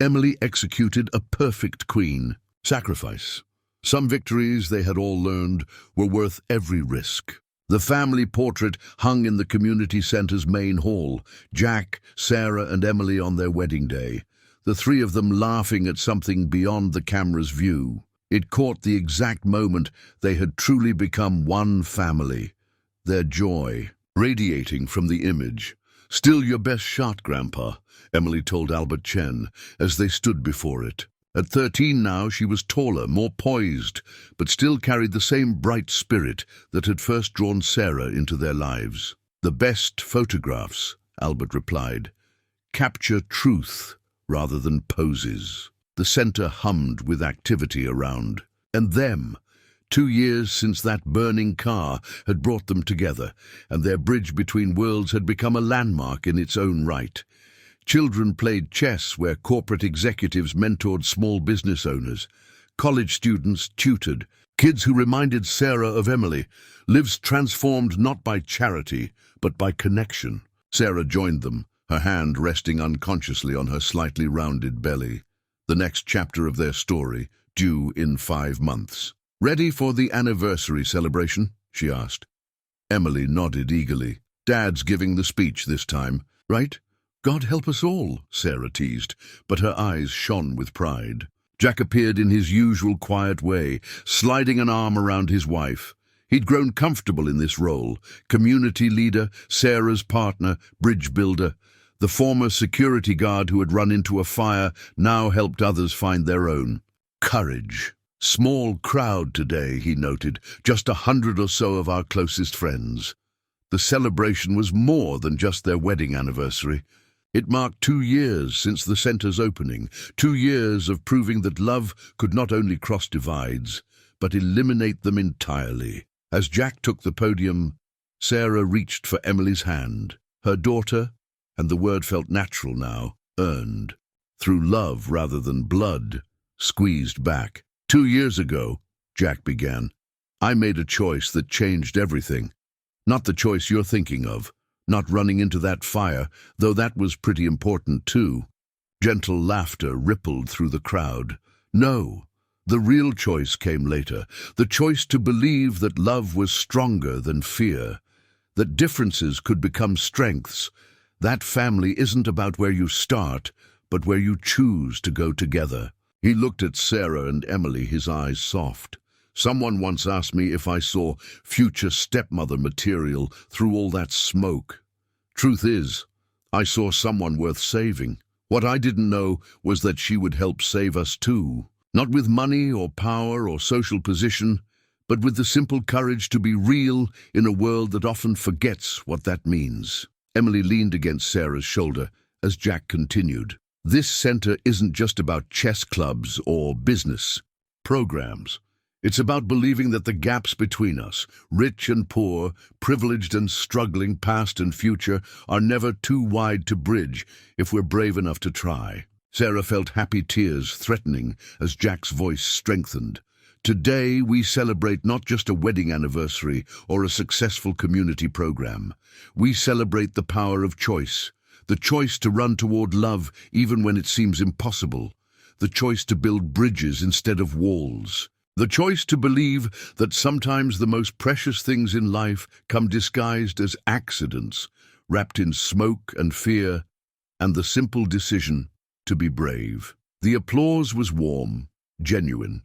Emily executed a perfect queen. Sacrifice. Some victories, they had all learned, were worth every risk. The family portrait hung in the community center's main hall, Jack, Sarah, and Emily on their wedding day, the three of them laughing at something beyond the camera's view. It caught the exact moment they had truly become one family, their joy radiating from the image. "Still your best shot, Grandpa," Emily told Albert Chen as they stood before it. At 13 now, she was taller, more poised, but still carried the same bright spirit that had first drawn Sarah into their lives. "The best photographs," Albert replied, "capture truth rather than poses." The center hummed with activity around. And them. 2 years since that burning car had brought them together, and their bridge between worlds had become a landmark in its own right. Children played chess where corporate executives mentored small business owners. College students tutored. Kids who reminded Sarah of Emily. Lives transformed not by charity, but by connection. Sarah joined them, her hand resting unconsciously on her slightly rounded belly. The next chapter of their story, due in 5 months. "Ready for the anniversary celebration?" she asked. Emily nodded eagerly. "Dad's giving the speech this time, right?" "God help us all," Sarah teased, but her eyes shone with pride. Jack appeared in his usual quiet way, sliding an arm around his wife. He'd grown comfortable in this role, community leader, Sarah's partner, bridge builder. The former security guard who had run into a fire now helped others find their own. Courage. "Small crowd today," he noted, "just 100 or so of our closest friends." The celebration was more than just their wedding anniversary. It marked 2 years since the center's opening, 2 years of proving that love could not only cross divides, but eliminate them entirely. As Jack took the podium, Sarah reached for Emily's hand. Her daughter, and the word felt natural now, earned, through love rather than blood, squeezed back. "2 years ago," Jack began, "I made a choice that changed everything. Not the choice you're thinking of. Not running into that fire, though that was pretty important too." Gentle laughter rippled through the crowd. "No, the real choice came later. The choice to believe that love was stronger than fear, that differences could become strengths. That family isn't about where you start, but where you choose to go together." He looked at Sarah and Emily, his eyes soft. "Someone once asked me if I saw future stepmother material through all that smoke. Truth is, I saw someone worth saving. What I didn't know was that she would help save us too. Not with money or power or social position, but with the simple courage to be real in a world that often forgets what that means." Emily leaned against Sarah's shoulder as Jack continued. "This center isn't just about chess clubs or business programs. It's about believing that the gaps between us, rich and poor, privileged and struggling, past and future, are never too wide to bridge if we're brave enough to try." Sarah felt happy tears threatening as Jack's voice strengthened. "Today we celebrate not just a wedding anniversary or a successful community program. We celebrate the power of choice, the choice to run toward love even when it seems impossible, the choice to build bridges instead of walls. The choice to believe that sometimes the most precious things in life come disguised as accidents, wrapped in smoke and fear, and the simple decision to be brave." The applause was warm, genuine.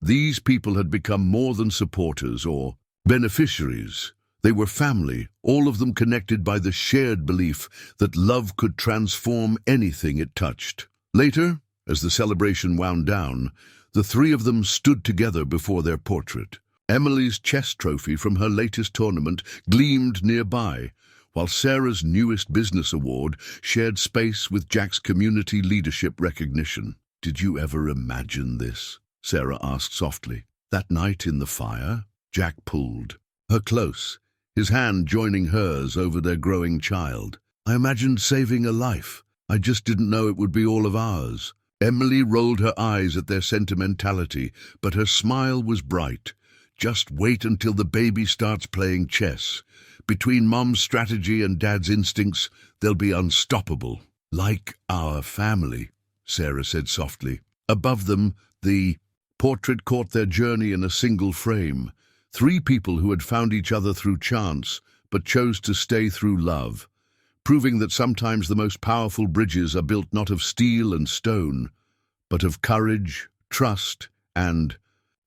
These people had become more than supporters or beneficiaries. They were family, all of them connected by the shared belief that love could transform anything it touched. Later, as the celebration wound down, the three of them stood together before their portrait. Emily's chess trophy from her latest tournament gleamed nearby, while Sarah's newest business award shared space with Jack's community leadership recognition. "Did you ever imagine this?" Sarah asked softly. "That night in the fire?" Jack pulled her close, his hand joining hers over their growing child. "I imagined saving a life. I just didn't know it would be all of ours." Emily rolled her eyes at their sentimentality, but her smile was bright. "Just wait until the baby starts playing chess. Between Mom's strategy and Dad's instincts, they'll be unstoppable. Like our family, Sarah said softly. Above them, the portrait caught their journey in a single frame. Three people who had found each other through chance, but chose to stay through love, proving that sometimes the most powerful bridges are built not of steel and stone, but of courage, trust, and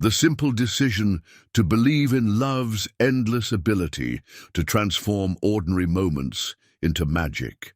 the simple decision to believe in love's endless ability to transform ordinary moments into magic.